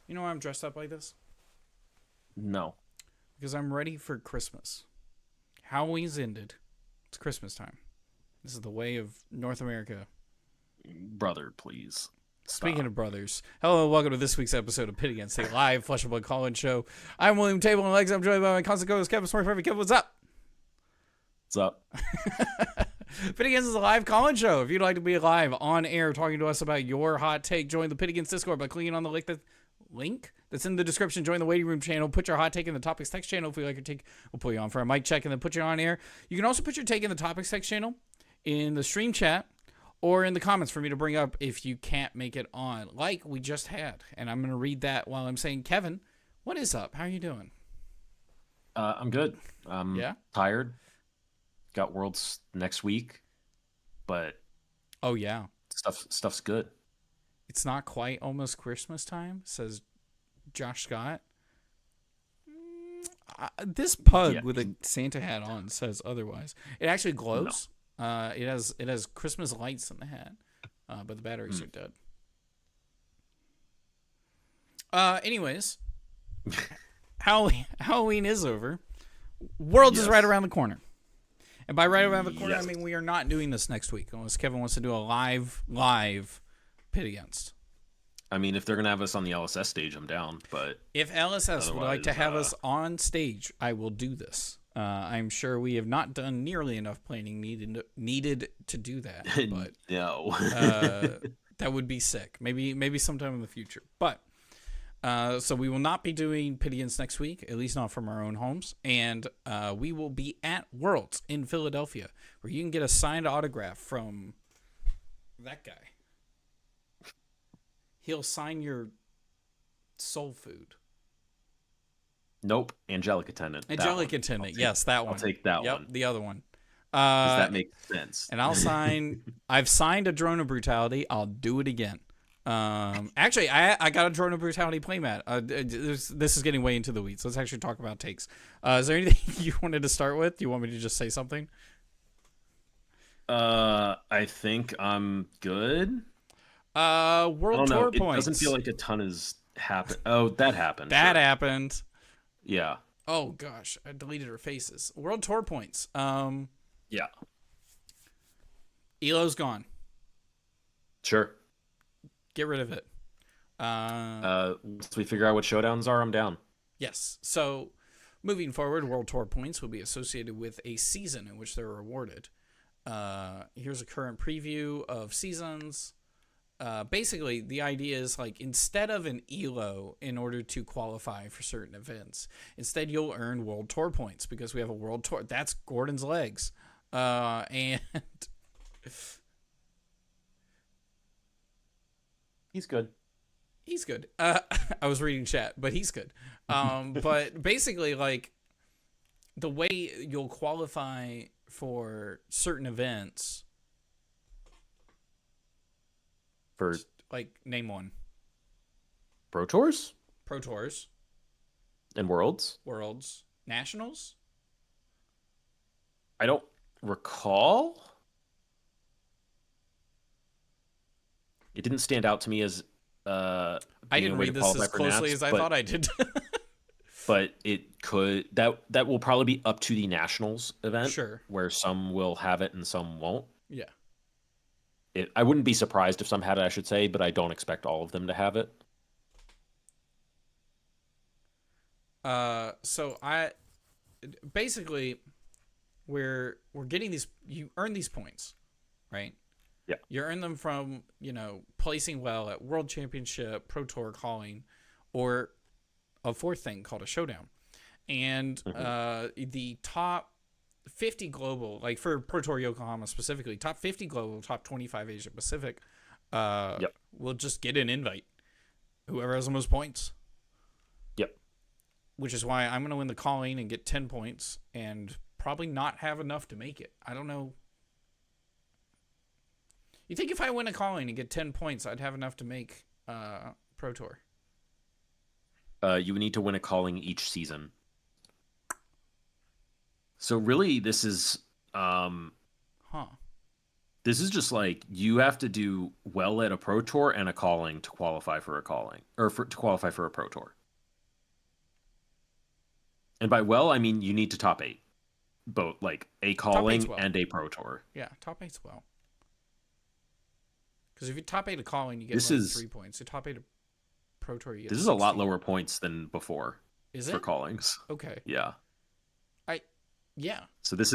You know why I'm dressed up like this? No, Because I'm ready for Christmas. Halloween's ended. It's Christmas time. This is the way of North America. brother, please Speaking stop. of brothers, hello and welcome to this week's episode of Pit Against the live Flesh and Blood call-in show. I'm William Table and Legs. I'm joined by my constant co-host Kevin Smurph. Kevin, what's up? What's up? Pit Against is a live call-in show. If you'd like to be live on air talking to us about your hot take, join the Pit Against Discord by clicking on the link that's in the description. Join the waiting room channel. Put your hot take in the topics text channel. If we like your take, we'll put you on for a mic check and then put you on air. You can also put your take in the topics text channel, in the stream chat, or in the comments for me to bring up if you can't make it on, like we just had. And I'm going to read that while I'm saying, Kevin, what is up? How are you doing? I'm good. I'm Yeah? tired. Got Worlds next week, but Oh, yeah. stuff's good. It's not quite almost Christmas time, says Josh Scott. This pug Yeah, with a Santa hat on says otherwise. It actually no. glows. It has Christmas lights in the hat, but the batteries are dead. Anyways, Halloween is over. Worlds is Yes. right around the corner. And by right around the corner, Yes. I mean we are not doing this next week unless Kevin wants to do a live pit against. I mean, if they're gonna have us on the LSS stage, I'm down. But If LSS would like to otherwise, have us on stage, I will do this. I'm sure we have not done nearly enough planning needed to do that, but no. that would be sick. Maybe sometime in the future. But so we will not be doing Pidians next week, at least not from our own homes, and we will be at Worlds in Philadelphia, where you can get a signed autograph from that guy. He'll sign your soul food. Nope. Angelic attendant. That Angelic one. attendant, yes, that one. I'll take that Yep, one. the other one. Because that makes sense. And I'll sign. I've signed a Drone of Brutality. I'll do it again. Actually, I got a Drone of Brutality playmat. This is getting way into the weeds. Let's actually talk about takes. Is there anything you wanted to start with? Do you want me to just say something? I think I'm good. I World don't know. Tour It points. doesn't feel like a ton has happened. Oh, that happened. that Sure. happened. Yeah. Oh gosh, I deleted her faces. World Tour points. Yeah. Elo's gone. Sure. Get rid of it. Once we figure out what showdowns are, I'm down. Yes. So, moving forward, World Tour points will be associated with a season in which they're awarded. Here's a current preview of seasons. Basically, the idea is like instead of an ELO in order to qualify for certain events, instead you'll earn World Tour points because we have a World Tour. That's Gordon's legs. And He's good. he's good. I was reading chat, but he's good. But basically, like the way you'll qualify for certain events, For like name one: Pro Tours Pro Tours, and Worlds? Worlds, Nationals. I don't recall. It didn't stand out to me as I being didn't a way read to this as qualify for closely Nats, as I but, thought I did. but it could that will probably be up to the Nationals event, Sure. where some will have it and some won't. Yeah. I wouldn't be surprised if some had it, I should say, but I don't expect all of them to have it. So I basically we're getting these. You earn these points, right? Yeah. You earn them from placing well at World Championship, Pro Tour calling, or a fourth thing called a showdown, and the top 50 global, like for Pro Tour Yokohama specifically, top 50 global, top 25 Asia Pacific, Yep. will just get an invite. Whoever has the most points. Yep. Which is why I'm going to win the calling and get 10 points and probably not have enough to make it. I don't know. You think if I win a calling and get 10 points, I'd have enough to make Pro Tour? You would need to win a calling each season. So really, this is Huh. This is just like you have to do well at a pro tour and a calling to qualify for a calling, or to qualify for a pro tour. And by well, I mean you need to top 8, both like a Top eight's calling well. and a pro tour. Yeah, top 8's well. Because if you top 8 a calling, you get This like is 3 points. You top 8 a pro tour, you get this is a lot 16. lower points than before Is for it? callings. Okay. Yeah. Yeah. So this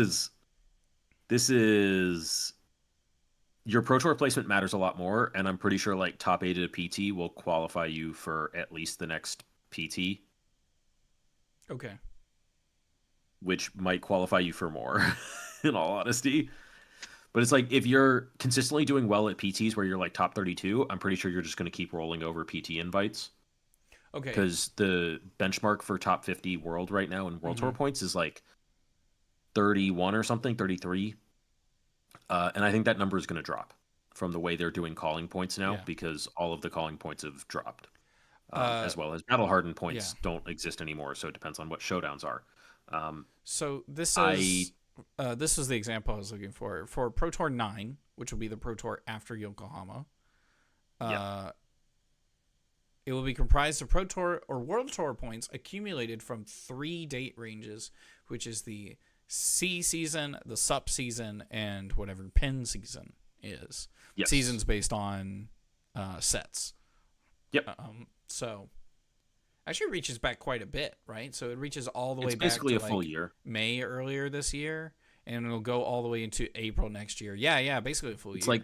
is your pro tour placement matters a lot more, and I'm pretty sure like top 8 at a PT will qualify you for at least the next PT, Okay. which might qualify you for more, in all honesty. But it's like if you're consistently doing well at PTs where you're like top 32, I'm pretty sure you're just going to keep rolling over PT invites. Okay. Because the benchmark for top 50 world right now in World Tour points is like 31 or something, 33. And I think that number is going to drop from the way they're doing calling points now Yeah. because all of the calling points have dropped. As well as battle hardened points don't exist anymore, so it depends on what showdowns are. So this I- is this was the example I was looking for Pro Tour 9, which will be the Pro Tour after Yokohama. It will be comprised of Pro Tour or World Tour points accumulated from 3 date ranges, which is the C season, the SUP season, and whatever pin season is. Yes. Seasons based on sets. Yep. So actually it reaches back quite a bit, right? So it reaches all the way It's back basically to a full like year. May earlier this year, and it'll go all the way into April next year. Yeah, basically a full year.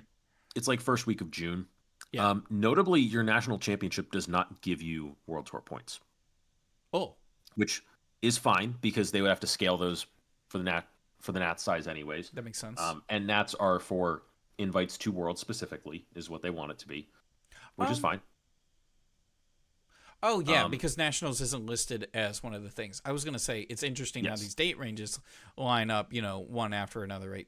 It's like first week of June. Yeah. Notably, your national championship does not give you World Tour points, Oh, which is fine because they would have to scale those for the Nats size anyways. that makes sense. And Nats are for invites to World specifically is what they want it to be, which is fine. Oh, yeah, because Nationals isn't listed as one of the things. I was going to say, it's interesting how Yes. these date ranges line up, one after another. Right?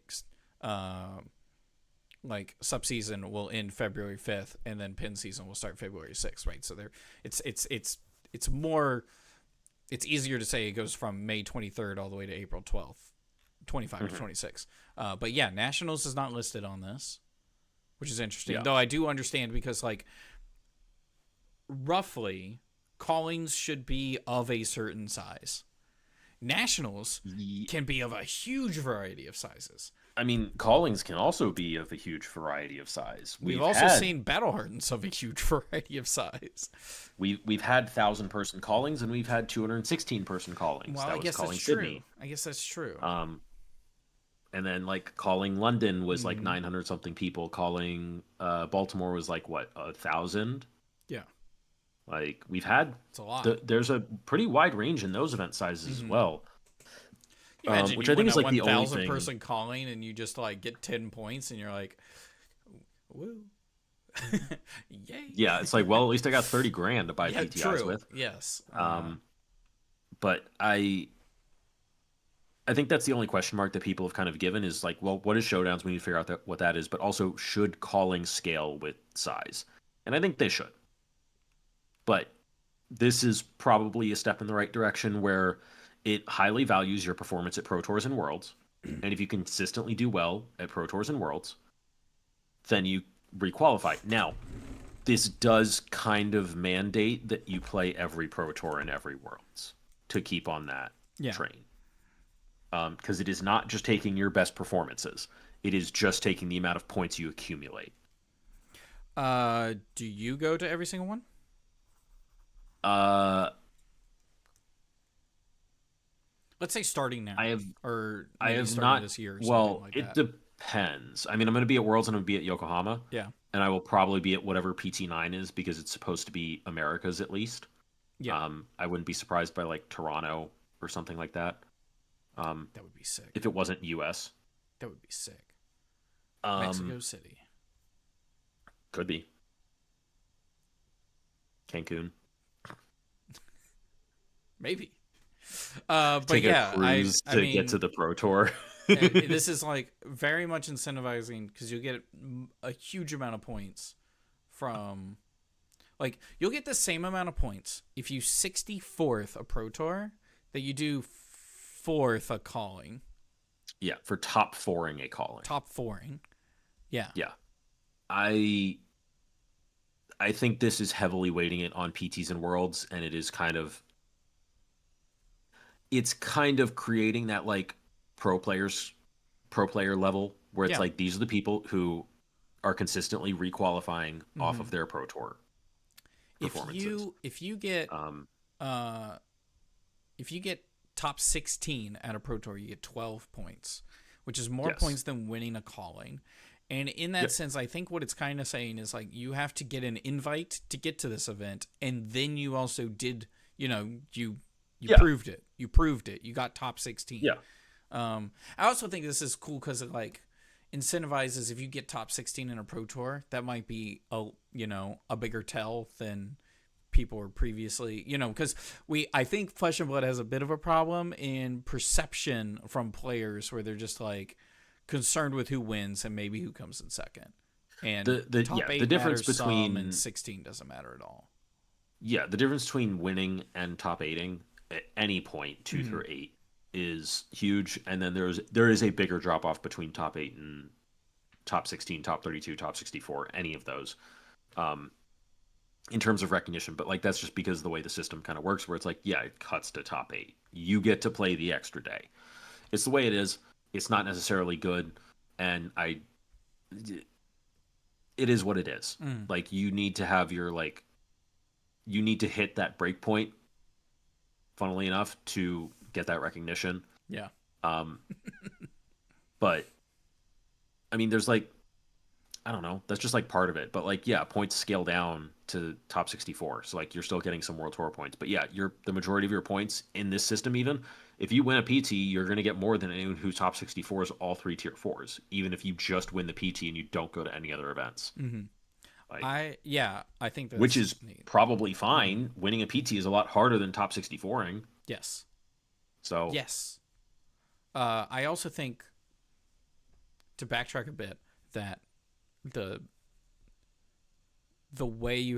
Like, subseason will end February 5th, and then pin season will start February 6th, right? So it's more, it's easier to say it goes from May 23rd all the way to April 12th, 25 to 26. But yeah, Nationals is not listed on this, which is interesting. Yeah. Though I do understand because, like, roughly, callings should be of a certain size. Nationals can be of a huge variety of sizes. I mean, callings can also be of a huge variety of size. We've also seen battle hardens of a huge variety of size. We've had 1,000-person callings and we've had 216-person callings. Well, that I was guess calling that's Sydney. true. I guess that's true. And then like calling London was like 900 something people. Calling Baltimore was like what, 1,000? Yeah, Like we've had it's a lot. there's a pretty wide range in those event sizes as well. Imagine which you I think win is a like the only 1,000 thing. person calling and you just like get 10 points and you're like, woo. Yay. Yeah, it's like, well, at least I got 30 grand to buy Yeah, PTIs true. with. Yes. But I think that's the only question mark that people have kind of given is like, well, what is showdowns? We need to figure out what that is. But also, should calling scale with size? And I think they should. But this is probably a step in the right direction where it highly values your performance at Pro Tours and Worlds. And if you consistently do well at Pro Tours and Worlds, then you requalify. Now, this does kind of mandate that you play every Pro Tour and every Worlds to keep on that train. Because it is not just taking your best performances. It is just taking the amount of points you accumulate. Do you go to every single one? Let's say starting now. I have starting not this year. Or well, like it that. depends. I mean, I'm going to be at Worlds and I'm going to be at Yokohama. Yeah. And I will probably be at whatever PT9 is because it's supposed to be America's at least. Yeah. I wouldn't be surprised by like Toronto or something like that. That would be sick. If it wasn't US. That would be sick. Mexico City. Could be. Cancun. Maybe. But Take yeah, a cruise I to mean, get to the Pro Tour. this is like very much incentivizing because you get a huge amount of points from, like, you'll get the same amount of points if you 64th a Pro Tour that you do 4th a calling. Yeah, for top 4ing a calling. Top 4ing. Yeah. Yeah. I I think this is heavily weighting it on PTs and worlds, and it's kind of creating that like pro players pro player level where it's Yeah. like these are the people who are consistently requalifying off Hmm. of their pro tour If performances. you if you get Um, uh if you get top 16 at a pro tour, you get 12 points, which is more yes. points than winning a calling. And in that Yep. sense, I think what it's kind of saying is like you have to get an invite to get to this event, and then you also did, you Yeah. proved it. You proved it. You got top 16. Yeah. I also think this is cool because it like incentivizes if you get top 16 in a pro tour, that might be a bigger tell than people were previously, because I think Flesh and Blood has a bit of a problem in perception from players where they're just like concerned with who wins and maybe who comes in second. And top The 8 difference matters some and between 16 doesn't matter at all. the difference between winning and top eighting at any point 2 Mm-hmm. through 8 is huge, and then there is a bigger drop off between top 8 and top 16, top 32, top 64, any of those. Um, in terms of recognition, but like that's just because of the way the system kind of works, where it's like, yeah, it cuts to top 8. You get to play the extra day. It's the way it is. It's not necessarily good, and it is what it is. Mm. Like you need to have your like you need to hit that break point, funnily enough, to get that recognition. Yeah. Um, but I mean, there's like I don't know. That's just like part of it. But like, yeah, points scale down to top 64. So like, you're still getting some World Tour points. But yeah, the majority of your points in this system, even if you win a PT, you're going to get more than anyone who's top 64 is all 3 tier 4s. Even if you just win the PT and you don't go to any other events, Mm-hmm. like I think which that's is neat. probably fine. Winning a PT is a lot harder than top 64ing. Yes. So Yes. I also think, to backtrack a bit, that the way you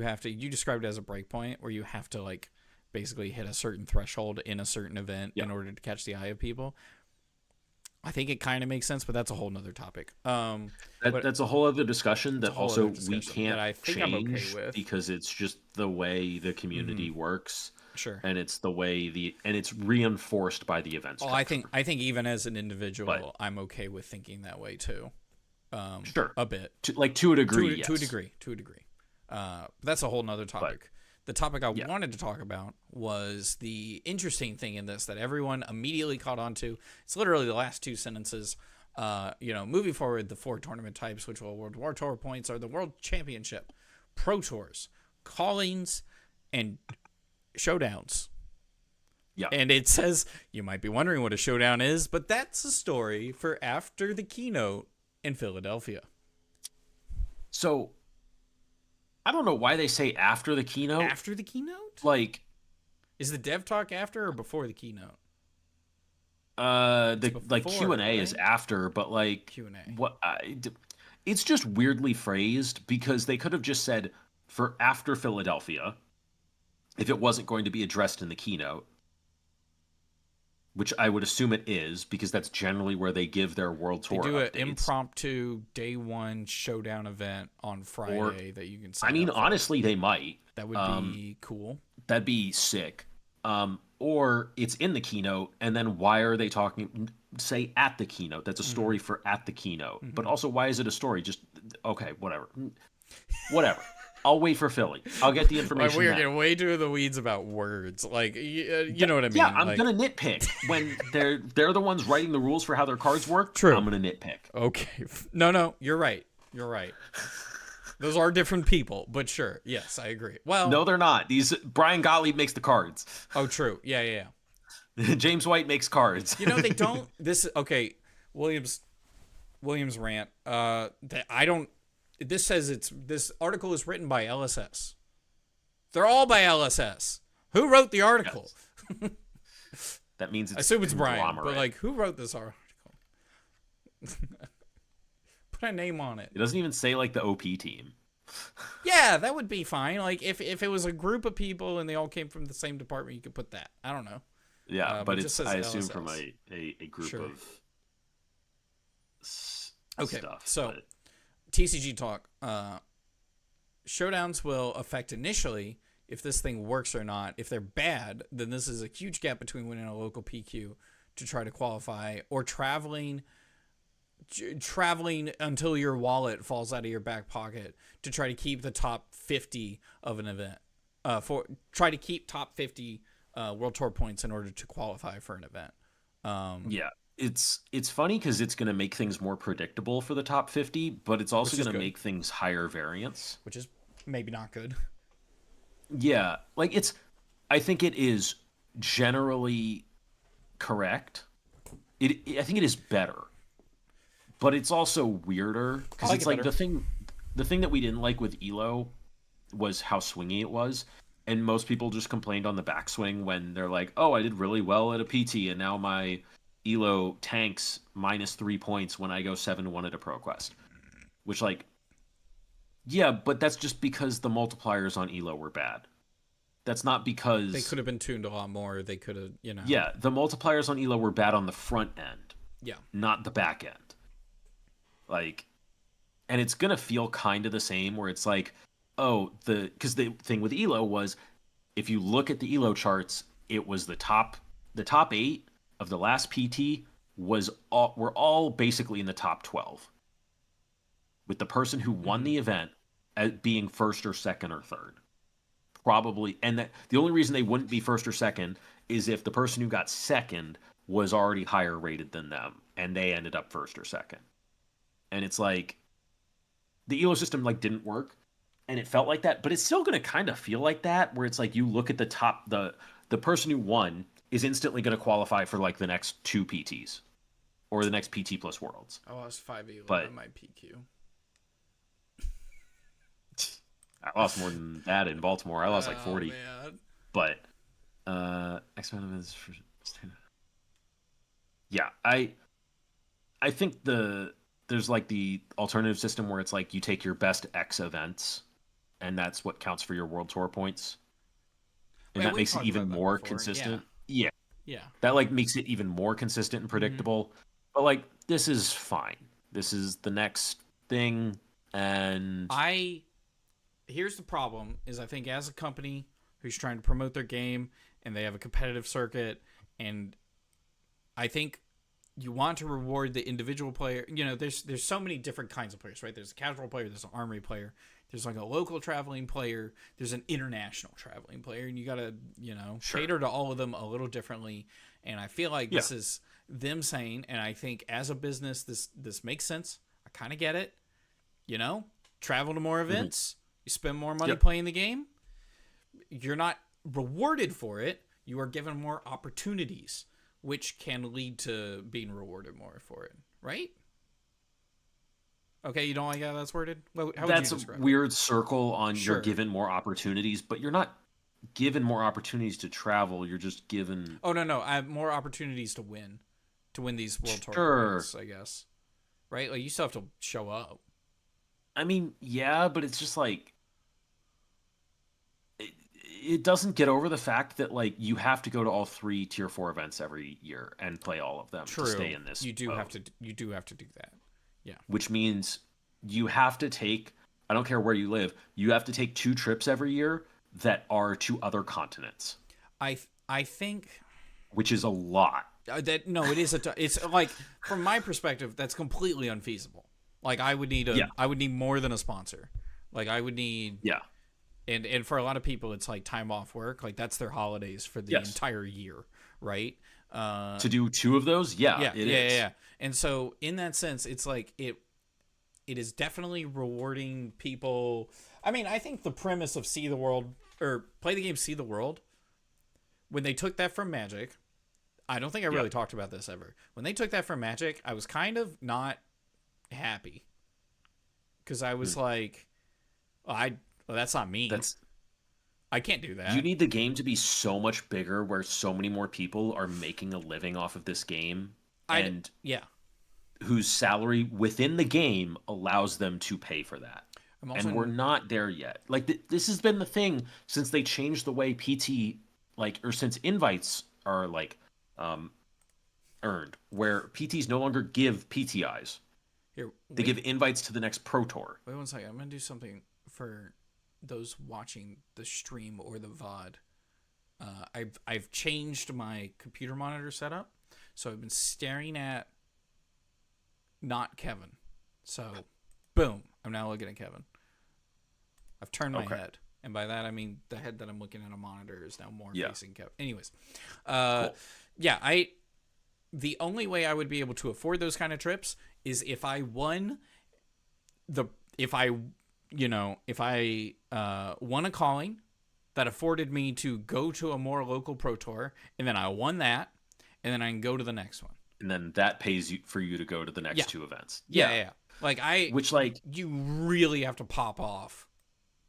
described it as a breakpoint where you have to like basically hit a certain threshold in a certain event yeah, in order to catch the eye of people. I think it kind of makes sense, but that's a whole nother topic. But that's a whole other discussion it's that a whole also other we discussion can't that I think I'm okay change with. because it's just the way the Mm-hmm. community works, Sure. and it's the way and it's reinforced by the event Oh, structure. I think even as an But individual, I'm okay with thinking that way too. sure, A bit. to a degree, To a yes. degree. To a degree. That's a whole nother But topic. The topic I yeah, wanted to talk about was the interesting thing in this that everyone immediately caught on to. It's literally the last two sentences. Moving forward, the 4 tournament types, which will award War Tour points, are the World Championship, Pro Tours, Callings, and Showdowns. yeah. And it says, you might be wondering what a showdown is, but that's a story for after the keynote in Philadelphia. So I don't know why they say after the keynote. After the keynote? Like Is the dev talk after or before the keynote? the like before, Q&A is right? after, but like Q&A. it's just weirdly phrased because they could have just said for after Philadelphia if it wasn't going to be addressed in the keynote, which I would assume it is because that's generally where they give their world They tour do an updates. impromptu day 1 showdown event on Friday that you can sign I mean, up for. honestly, they might. That would be cool. That'd be sick. Or it's in the keynote, and then why are they talking? Say at the keynote. That's a story for at the keynote. But also, why is it a story? Just okay, whatever. I'll wait for Philly. I'll get the information. We're then. getting way too in the weeds about words. Like, you know what I mean? Yeah, I'm like, gonna nitpick when they're the ones writing the rules for how their cards work. True. I'm gonna nitpick. Okay. No, you're right. You're right. Those are different people, but sure. Yes, I agree. Well, No, they're not. These Brian Gottlieb makes the cards. oh, true. Yeah. James White makes cards. They don't. This okay. Williams rant. That I don't. This says this article is written by LSS. They're all by LSS. Who wrote the article? Yes. That means it's I assume it's Brian, but conglomerate. like, who wrote this article? Put a name on it. It doesn't even say like the OP team. Yeah, that would be fine. Like if it was a group of people and they all came from the same department, you could put that. I don't know. Yeah, but but it just it's says I assume LSS. from a group Sure. of Okay, stuff. so but TCG talk. Showdowns will affect initially if this thing works or not. If they're bad, then this is a huge gap between winning a local PQ to try to qualify, or traveling until your wallet falls out of your back pocket to try to keep the top 50 of an event. Try to keep top 50 World Tour points in order to qualify for an event. Yeah. It's funny because it's going to make things more predictable for the top 50, but it's also going to make things higher variance, which is maybe not good. Yeah, like I think it is generally correct. I think it is better, but it's also weirder because it's like the thing that we didn't like with Elo was how swingy it was, and most people just complained on the backswing when they're like, "Oh, I did really well at a PT, and now my Elo tanks -3 points when I go 7-1 at a ProQuest," which like. Yeah, but that's just because the multipliers on Elo were bad. That's not because... They could have been tuned a lot more. They could have, Yeah, the multipliers on Elo were bad on the front end. Yeah. Not the back end. Like, and it's going to feel kind of the same where it's like, because the thing with Elo was, if you look at the Elo charts, it was the top 8 of the last PT were all basically in the top 12. With the person who won the event as being first or second or third. Probably. And that the only reason they wouldn't be first or second is if the person who got second was already higher rated than them and they ended up first or second. And it's like the Elo system like didn't work and it felt like that, but it's still going to kind of feel like that where it's like you look at the top, the person who won is instantly going to qualify for like the next 2 PTs or the next PT plus Worlds. I lost 5 Elo on my PQ. I lost more than that in Baltimore. I lost like 40. Man. But X-Men is for... Yeah, I think there's like the alternative system where it's like you take your best X events and that's what counts for your World Tour points. And that makes it even more consistent. Yeah. That like makes it even more consistent and predictable. But like this is fine. This is the next thing, and here's the problem is I think as a company who's trying to promote their game and they have a competitive circuit, and I think you want to reward the individual player. There's so many different kinds of players, right? There's a casual player, there's an armory player, there's like a local traveling player, there's an international traveling player, and you got to, cater to all of them a little differently. And I feel like this is them saying, and I think as a business, this makes sense. I kind of get it. Travel to more events. You spend more money playing the game. You're not rewarded for it. You are given more opportunities, which can lead to being rewarded more for it, right? Okay, you don't like how that's worded? How that's a weird circle on you're given more opportunities, but you're not given more opportunities to travel. You're just given... Oh, no. I have more opportunities to win these World Tour points, I guess. Right? Like, you still have to show up. I mean, yeah, but it's just like... It doesn't get over the fact that like you have to go to all 3 tier 4 events every year and play all of them to stay in this. You do have to do that. Yeah. Which means you have to take, I don't care where you live, you have to take 2 trips every year that are to other continents. I think, which is a lot. It is it's like from my perspective that's completely unfeasible. Like I would need more than a sponsor. Like I would need And for a lot of people, it's like time off work. Like that's their holidays for the entire year, right? To do 2 of those, it is. Yeah. And so in that sense, it's like it is definitely rewarding people. I mean, I think the premise of See the World or play the game See the World, when they took that from Magic, I don't think I really talked about this ever. When they took that from Magic, I was kind of not happy because I was like, well, that's not me. I can't do that. You need the game to be so much bigger where so many more people are making a living off of this game. Whose salary within the game allows them to pay for that. And we're not there yet. Like, this has been the thing since they changed the way PT, or since invites are, earned, where PTs no longer give PTIs. Here, They give invites to the next Pro Tour. wait one second. I'm gonna do something for those watching the stream or the VOD. I've changed my computer monitor setup, so I've been staring at not Kevin. So, boom, I'm now looking at Kevin. I've turned my head, and by that I mean the head that I'm looking at a monitor is now more facing Kevin. Anyways, Cool. yeah, the only way I would be able to afford those kind of trips is if I won won a calling that afforded me to go to a more local Pro Tour, and then I won that, and then I can go to the next one. And then that pays you for you to go to the next two events. Yeah. Like you really have to pop off.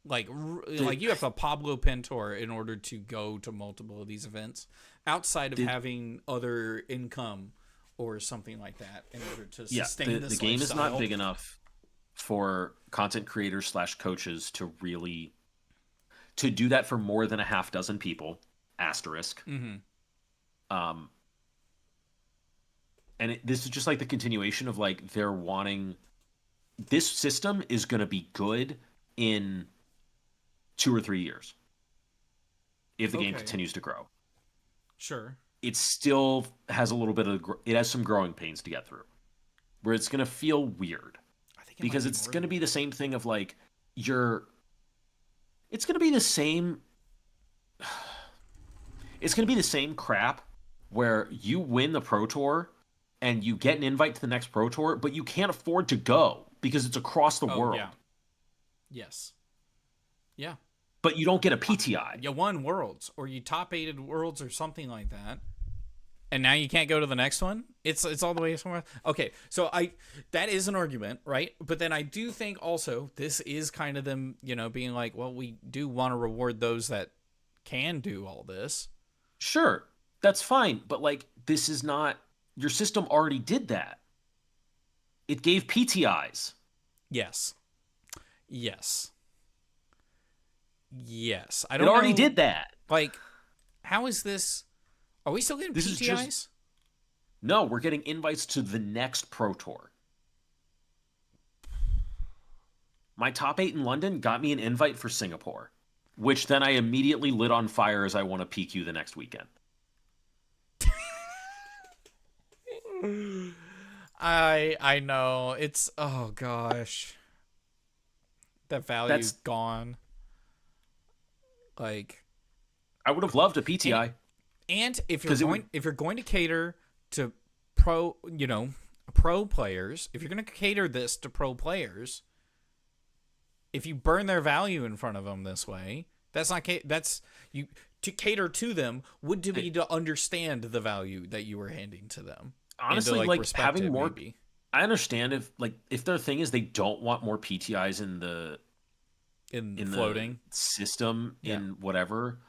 Like you have to Pablo Pintor in order to go to multiple of these events outside of having other income or something like that in order to sustain this the game lifestyle. is not big enough for content creators / coaches to really do that for more than a half dozen people. Asterisk. Mm-hmm. And this is just like the continuation of like they're wanting. This system is going to be good in 2 or 3 years if the game continues to grow. Sure. It still has a little bit of it has some growing pains to get through, where it's going to feel weird. I think because it's going to be the same thing of like it's going to be the same. It's going to be the same crap where you win the Pro Tour and you get an invite to the next Pro Tour, but you can't afford to go because it's across the world. Yeah. Yes. Yeah. But you don't get a PTI. You won Worlds, or you top 8'd Worlds, or something like that, and now you can't go to the next one. It's all the way somewhere. Okay, so that is an argument, right? But then I do think also this is kind of them, being like, well, we do want to reward those that can do all this. Sure, that's fine, but like this is not your system. Already did that. It gave PTIs. Yes. I It don't. already did that. Like, how is this? Are we still getting PTIs? No, we're getting invites to the next Pro Tour. My top 8 in London got me an invite for Singapore, which then I immediately lit on fire as I won a PQ the next weekend. I know. It's, oh gosh. That value's gone. Like, I would have loved a PTI. And if you're going to cater to pro players, if you're going to cater this to pro players, if you burn their value in front of them this way, to cater to them would be to understand the value that you were handing to them. Honestly, to, like having more. Maybe. I understand if their thing is they don't want more PTIs in floating the system in whatever.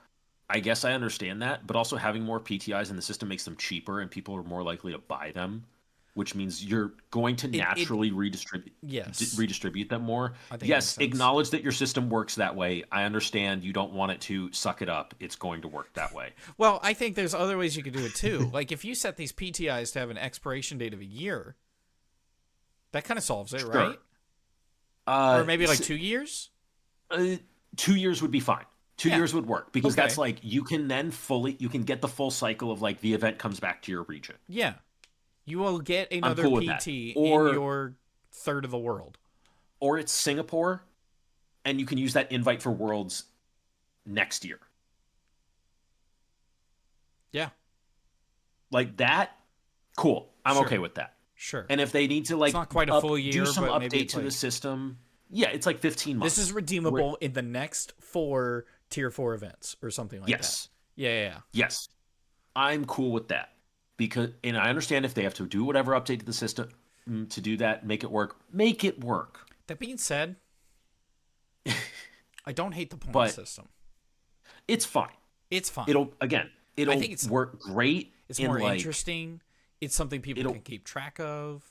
I guess I understand that, but also having more PTIs in the system makes them cheaper and people are more likely to buy them, which means you're going to naturally redistribute them more. Yes, acknowledge that your system works that way. I understand you don't want it to suck it up. It's going to work that way. Well, I think there's other ways you could do it too. Like if you set these PTIs to have an expiration date of a year, that kind of solves it, right? Or maybe like 2 years? 2 years would be fine. 2 years would work because that's like you can get the full cycle of like the event comes back to your region. Yeah. You will get another PT in your third of the world. Or it's Singapore and you can use that invite for Worlds next year. Yeah. Like that, cool. I'm okay with that. Sure. And if they need to like it's not quite a full year, do some but update to the system, it's like 15 months. This is redeemable in the next 4 tier 4 events or something like that. Yeah. Yes. I'm cool with that. And I understand if they have to do whatever update to the system to do that, make it work. Make it work. That being said, I don't hate the point system. It's fine. It'll work great. It's more interesting. It's something people can keep track of.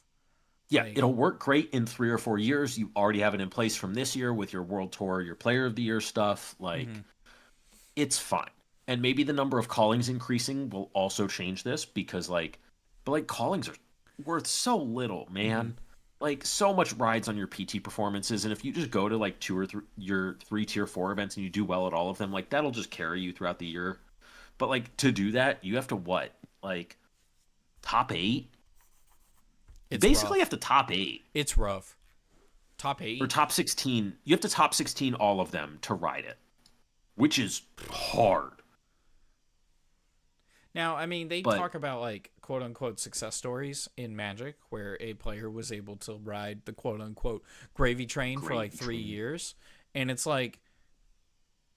Yeah, it'll work great in 3 or 4 years. You already have it in place from this year with your World Tour, your Player of the Year stuff. Like, it's fine. And maybe the number of callings increasing will also change this because, but callings are worth so little, man. like so much rides on your PT performances, and if you just go to like two or three your three tier four events and you do well at all of them, like that'll just carry you throughout the year. But like to do that, you have to what? Like top eight? You It's basically rough. have to top eight It's rough. Top or 8. top 16. You have to top 16 all of them to ride it, which is hard. Now, I mean, they But talk about like quote unquote success stories in Magic where a player was able to ride the quote unquote gravy train for like gravy 3 years. And it's like,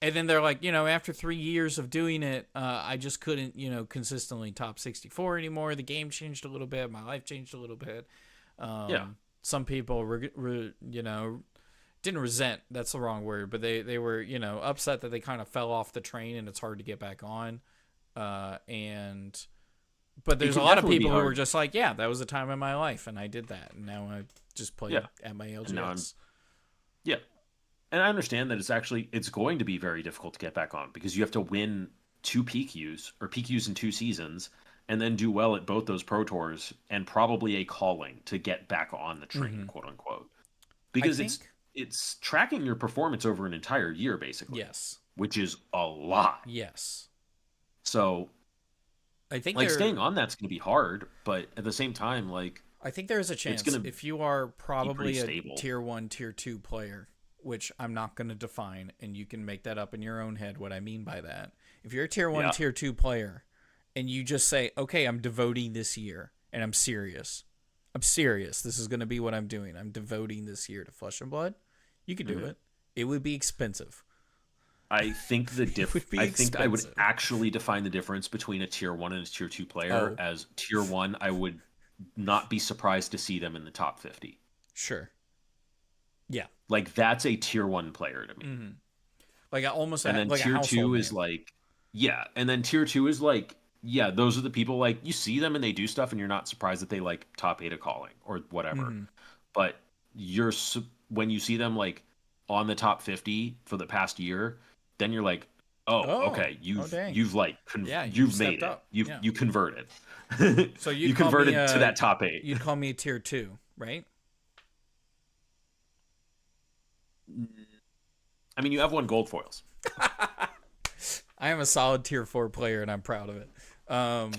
and then they're like, after 3 years of doing it, I just couldn't, consistently top 64 anymore. The game changed a little bit. My life changed a little bit. yeah, Some people, didn't resent. That's the wrong word, but they were, upset that they kind of fell off the train and it's hard to get back on. But there's a lot of people who were just like, yeah, that was a time in my life and I did that. And now I just play at my LGS. yeah. And I understand that it's going to be very difficult to get back on because you have to win 2 PQs in 2 seasons and then do well at both those pro tours and probably a calling to get back on the train, quote unquote. Because it's tracking your performance over an entire year basically. Yes. Which is a lot. Yes. So I think like staying on that's going to be hard, but at the same time, like I think there is a chance if you are probably a tier 1, tier 2 player, which I'm not going to define, and you can make that up in your own head what I mean by that. If you're a tier 1, tier 2 player, and you just say, okay, I'm devoting this year, and I'm serious. This is going to be what I'm doing. I'm devoting this year to Flesh and Blood. You could do it. It would be expensive. I think I would actually define the difference between a tier 1 and a tier 2 player as tier 1. I would not be surprised to see them in the top 50. Sure. Yeah. Like that's a tier 1 player to me. Mm-hmm. Like almost. And then like tier 2 name. is like, yeah. And then tier 2 is like, yeah, those are the people like you see them and they do stuff and you're not surprised that they like top 8 a calling or whatever. But when you see them like on the top 50 for the past year, then you're like, okay, you've like you've made it. You converted. So you converted to that top 8. You'd call me a tier 2, right? I mean, you have 1 gold foils. I am a solid tier 4 player, and I'm proud of it. All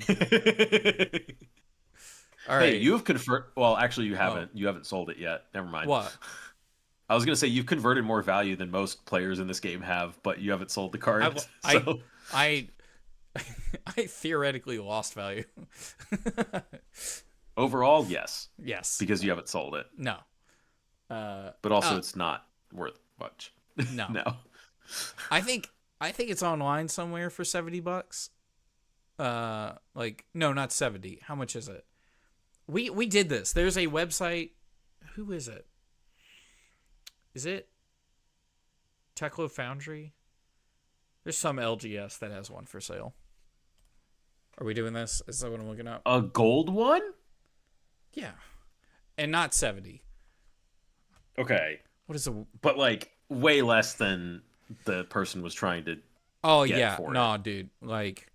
right. Hey, you've converted. Well, actually, you haven't. You haven't sold it yet. Never mind. What? I was gonna say you've converted more value than most players in this game have, but you haven't sold the card. I theoretically lost value. Overall, yes. Yes. Because you haven't sold it. No. But also, it's not worth much. No. No. I think it's online somewhere for $70. No, not 70. How much is it? We did this. There's a website. Who is it? Is it Techlo Foundry? There's some LGS that has one for sale. Are we doing this? Is that what I'm looking up? A gold one? Yeah. And not 70. Okay. What is it? But like way less than the person was trying to get for it. Dude. Like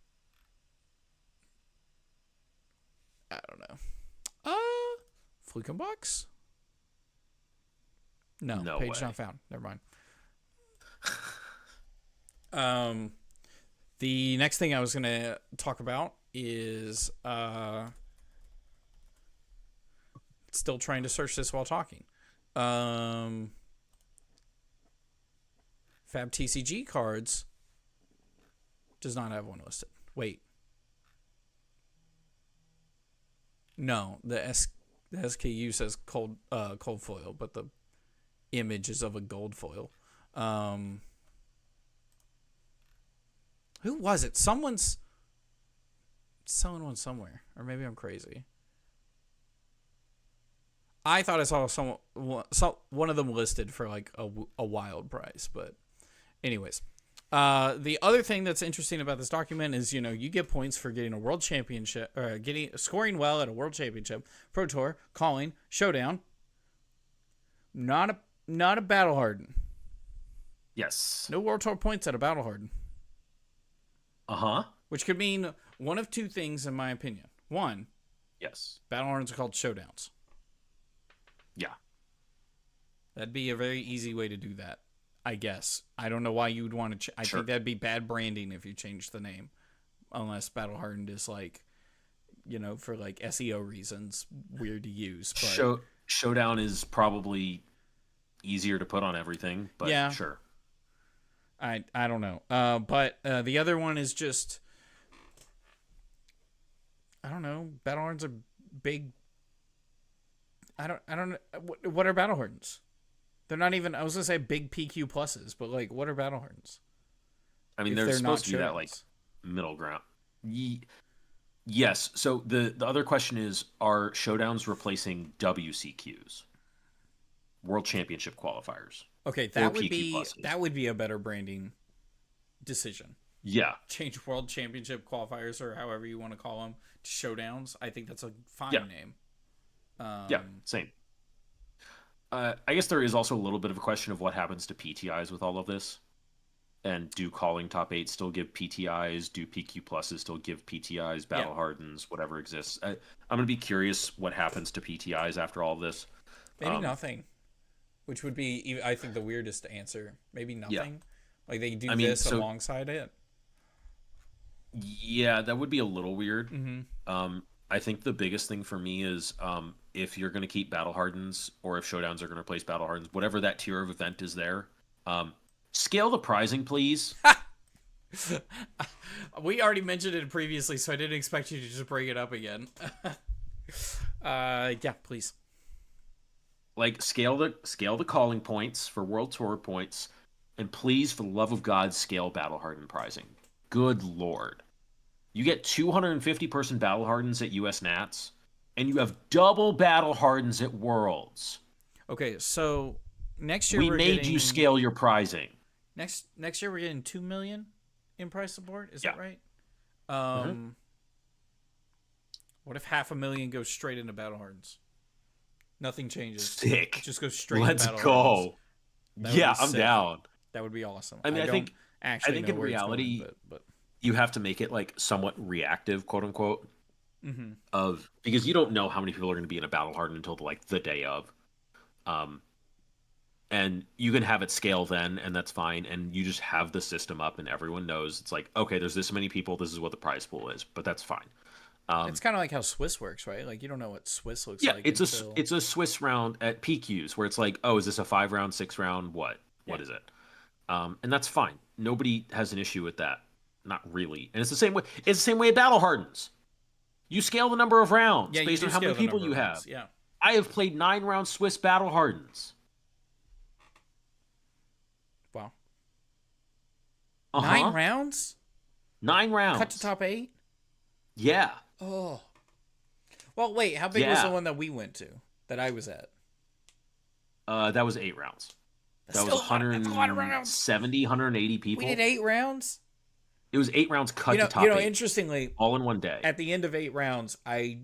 I don't know. Flukenbox? No page way. not found. Never mind. The next thing I was going to talk about is still trying to search this while talking. Fab TCG cards does not have one listed. Wait. No, the SKU says cold foil, but the image is of a gold foil. Who was it? Someone's selling one somewhere, or maybe I'm crazy. I thought I saw one of them listed for like a wild price, but anyways. The other thing that's interesting about this document is, you get points for getting a world championship, or scoring well at a world championship, pro tour, calling, showdown. Not a battle harden. Yes. No world tour points at a battle harden. Which could mean one of two things, in my opinion. One, yes, battle hardens are called showdowns. Yeah. That'd be a very easy way to do that, I guess. I don't know why you would want to. I Sure. think that'd be bad branding if you changed the name, unless Battle Hardened is like, for like SEO reasons, weird to use. But Showdown is probably easier to put on everything, but yeah, sure. I don't know. But the other one is just, I don't know. Battle Hardens are big. I don't know. What are Battle Hardens? They're not even. I was gonna say big PQ pluses, but like, what are Battle Hardens? I mean, they're supposed to be that like middle ground. Yes. So the other question is, are showdowns replacing WCQs, World Championship qualifiers? Okay, that would be a better branding decision. Yeah. Change World Championship qualifiers, or however you want to call them, to showdowns. I think that's a fine name. Yeah, same. I guess there is also a little bit of a question of what happens to PTIs with all of this. And do calling top 8 still give PTIs? Do PQ pluses still give PTIs? Battle Hardens, whatever exists. I'm going to be curious what happens to PTIs after all of this. Maybe nothing, which would be, I think, the weirdest answer. Maybe nothing. Yeah. Like they do alongside it. Yeah, that would be a little weird. Mm-hmm. I think the biggest thing for me is if you're going to keep Battle Hardens or if showdowns are going to replace Battle Hardens, whatever that tier of event is there, scale the pricing, please. We already mentioned it previously, so I didn't expect you to just bring it up again. Yeah, please. Like scale the calling points for World Tour points, and please, for the love of God, scale Battle Harden pricing. Good Lord. You get 250 person Battle Hardens at US Nats, and you have double Battle Hardens at Worlds. Okay, so next year we made you scale your pricing. Next year we're getting 2 million in price support. Is that right? What if 500,000 goes straight into Battle Hardens? Nothing changes. Sick. It just goes straight. Let's into go. Hardens. Yeah, I'm down. That would be awesome. I mean, I think in reality, going, but you have to make it like somewhat reactive, quote unquote, mm-hmm. Because you don't know how many people are going to be in a Battle Harden until the day of, and you can have it scale then, and that's fine, and you just have the system up, and everyone knows it's like, okay, there's this many people, this is what the prize pool is, but that's fine. It's kind of like how Swiss works, right? Like you don't know what Swiss looks like. Yeah, it's a Swiss round at PQs where it's like, oh, is this a 5 round, 6 round? What is it? And that's fine. Nobody has an issue with that. Not really. And it's the same way. It's the same way at Battle Hardens. You scale the number of rounds based on how many people you have. Yeah. I have played 9 round Swiss Battle Hardens. Wow. 9 rounds? 9 rounds. Cut to top 8? Yeah. Oh. Well, wait. How big was the one that we went to? That I was at? That was 8 rounds. That was 170, 180 people. We did 8 rounds? It was 8 rounds cut to top 8. Interestingly, all in one day. At the end of 8 rounds, I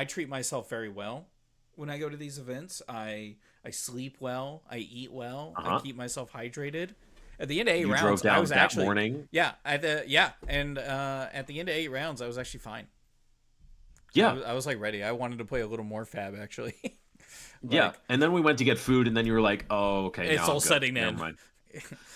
treat myself very well when I go to these events. I sleep well, I eat well, I keep myself hydrated. At the end of 8 rounds, drove down I was that actually morning. Yeah, at the end of 8 rounds, I was actually fine. Yeah, I was like ready. I wanted to play a little more Fab actually. Yeah, and then we went to get food, and then you were like, "Oh, okay, it's all setting in." Never mind.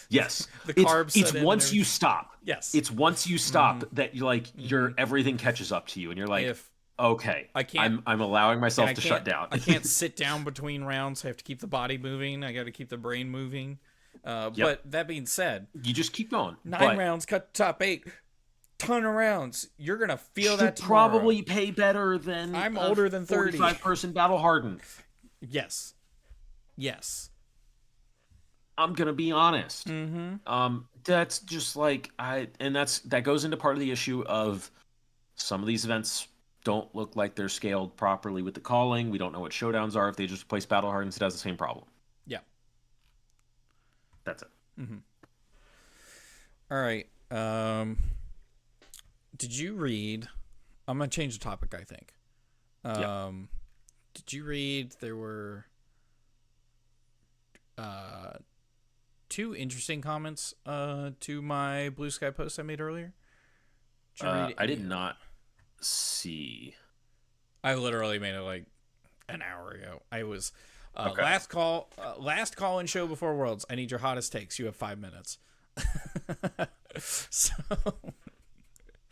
Yes, the carbs. It's once you stop. Yes, it's once you stop that you your everything catches up to you, and you're like, okay, I can't. I'm allowing myself to shut down. I can't sit down between rounds. I have to keep the body moving. I got to keep the brain moving. But that being said, you just keep going. 9 rounds, cut to top 8. Ton of rounds. You're gonna feel that tomorrow. Probably pay better than I'm older than 30. 45-person Battle Harden. Yes. I'm gonna be honest. Mm-hmm. That's just that goes into part of the issue of some of these events don't look like they're scaled properly with the calling. We don't know what showdowns are. If they just replace Battle Hardens, it has the same problem. Yeah. That's it. Mm-hmm. All right. Did you read? I'm gonna change the topic. I think. Did you read? There were 2 interesting comments to my Bluesky post I made earlier. I did not see. I literally made it like an hour ago. I was Okay. last call in show before Worlds. I need your hottest takes. You have 5 minutes. So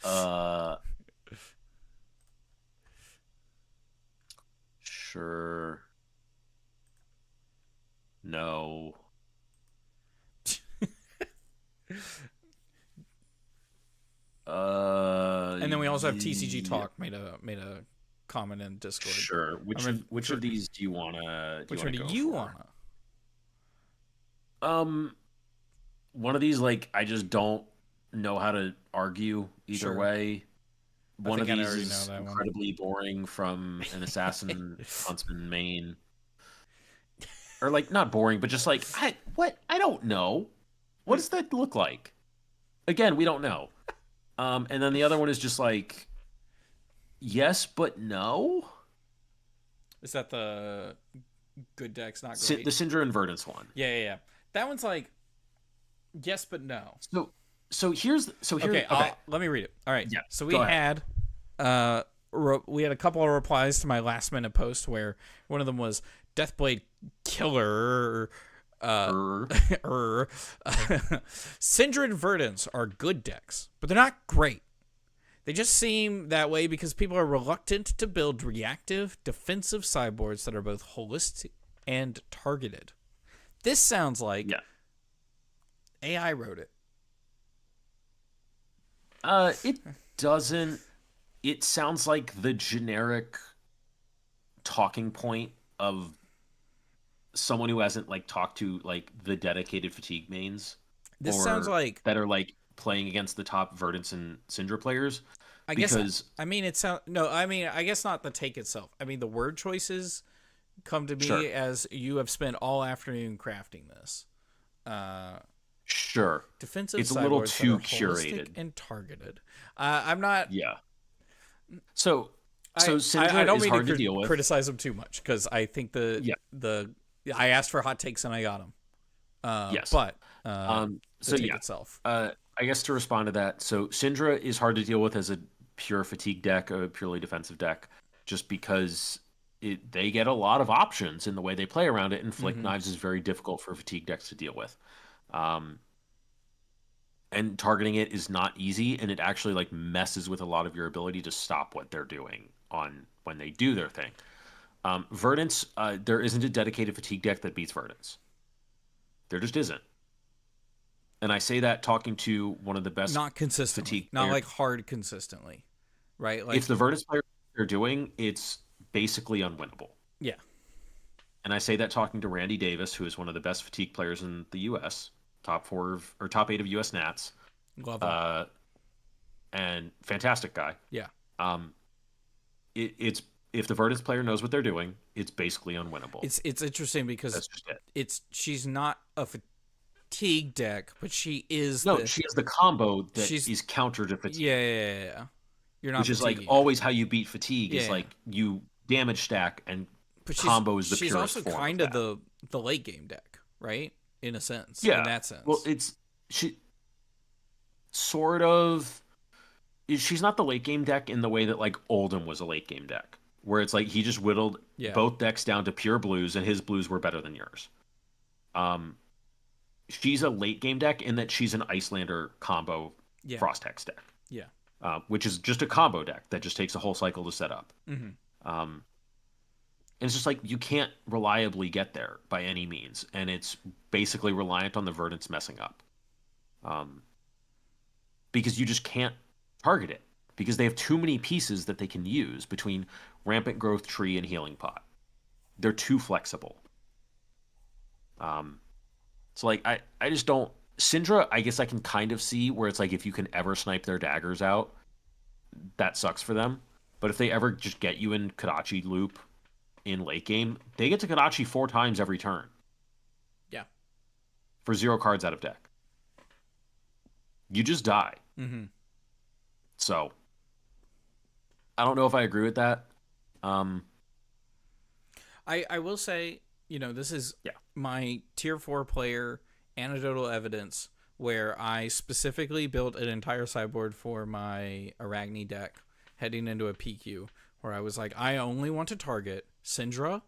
Uh, sure. No. and then we also have TCG Talk made a comment in Discord. Sure. Which of these do you wanna Which one do go you for? wanna? One of these, like, I just don't know how to argue either Sure. way. One of think I these already is know that one. incredibly boring from an assassin huntsman main. Or like not boring, but just like I don't know. What does that look like? Again, we don't know. And then the other one is just like yes, but no. Is that the good decks not great? The Syndra Inverdance one. Yeah. That one's like yes, but no. So here's Okay. Let me read it. All right. Yeah, So go had we had a couple of replies to my last minute post where one of them was Deathblade Killer. Syndra and Verdance are good decks, but they're not great. They just seem that way because people are reluctant to build reactive, defensive sideboards that are both holistic and targeted. This sounds like AI wrote it. It doesn't. It sounds like the generic talking point of someone who hasn't like talked to like the dedicated fatigue mains. This sounds like that are like playing against the top Verdance and Syndra players. I guess I guess not the take itself. I mean the word choices come to me as you have spent all afternoon crafting this. Sure. Defensive. It's a little too curated and targeted. I'm not. Yeah. So Syndra I don't is mean hard to to deal with. Criticize them too much because I think I asked for hot takes and I got them. Yes. But itself. I guess to respond to that, so Syndra is hard to deal with as a pure fatigue deck, a purely defensive deck, just because they get a lot of options in the way they play around it, and Flick Knives is very difficult for fatigue decks to deal with. And targeting it is not easy, and it actually like messes with a lot of your ability to stop what they're doing on when they do their thing. Verdance, there isn't a dedicated fatigue deck that beats Verdance. There just isn't. And I say that talking to one of the best not consistently, not like hard consistently, right? Like if the Verdance players are doing, it's basically unwinnable. Yeah. And I say that talking to Randy Davis, who is one of the best fatigue players in the U.S., top 8 of U.S. Nats. Love him. And fantastic guy. Yeah. It's if the Verdance player knows what they're doing, it's basically unwinnable. It's interesting because that's just it. She's not a fatigue deck, but she is. She has the combo that is counter to fatigue. Yeah. You're not. Which is like always how you beat fatigue is like you damage stack and combo is the purest form. She's also kind of the late game deck, right? In a sense. Yeah. In that sense. Well, she sort of. She's not the late game deck in the way that like Oldham was a late game deck, where it's like he just whittled both decks down to pure blues, and his blues were better than yours. She's a late game deck in that she's an Icelander combo Frost Hex deck. Yeah. Which is just a combo deck that just takes a whole cycle to set up. Mm-hmm. And it's just like you can't reliably get there by any means, and it's basically reliant on the Verdance messing up. Because you just can't target it because they have too many pieces that they can use between Rampant Growth Tree and Healing Pot. They're too flexible. So like I just don't. Syndra, I guess I can kind of see where it's like if you can ever snipe their daggers out, that sucks for them. But if they ever just get you in Kodachi loop in late game, they get to Kodachi 4 times every turn. Yeah. For 0 cards out of deck. You just die. Mm-hmm. So, I don't know if I agree with that. I will say, this is my tier 4 player anecdotal evidence where I specifically built an entire sideboard for my Arachne deck heading into a PQ where I was like, I only want to target Syndra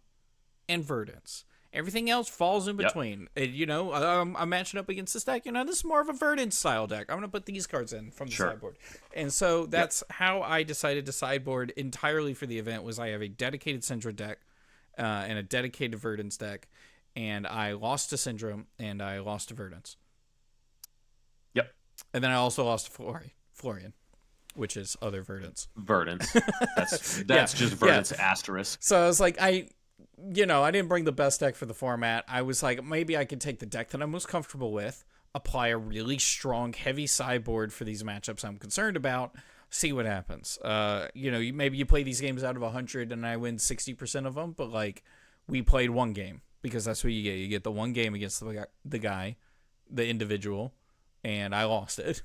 and Verdance. Everything else falls in between. I'm matching up against this deck. This is more of a Verdance style deck. I'm going to put these cards in from the sideboard. And so that's how I decided to sideboard entirely for the event. Was I have a dedicated Syndra deck and a dedicated Verdance deck, and I lost to Syndra and I lost to Verdance. Yep. And then I also lost to Florian, which is other Verdance. Verdance. That's just Verdance asterisk. So I was like, I didn't bring the best deck for the format. I was like, maybe I could take the deck that I'm most comfortable with, apply a really strong, heavy sideboard for these matchups I'm concerned about, see what happens. Maybe you play these games out of 100 and I win 60% of them, but like we played one game because that's what you get. You get the one game against the guy, the individual, and I lost it,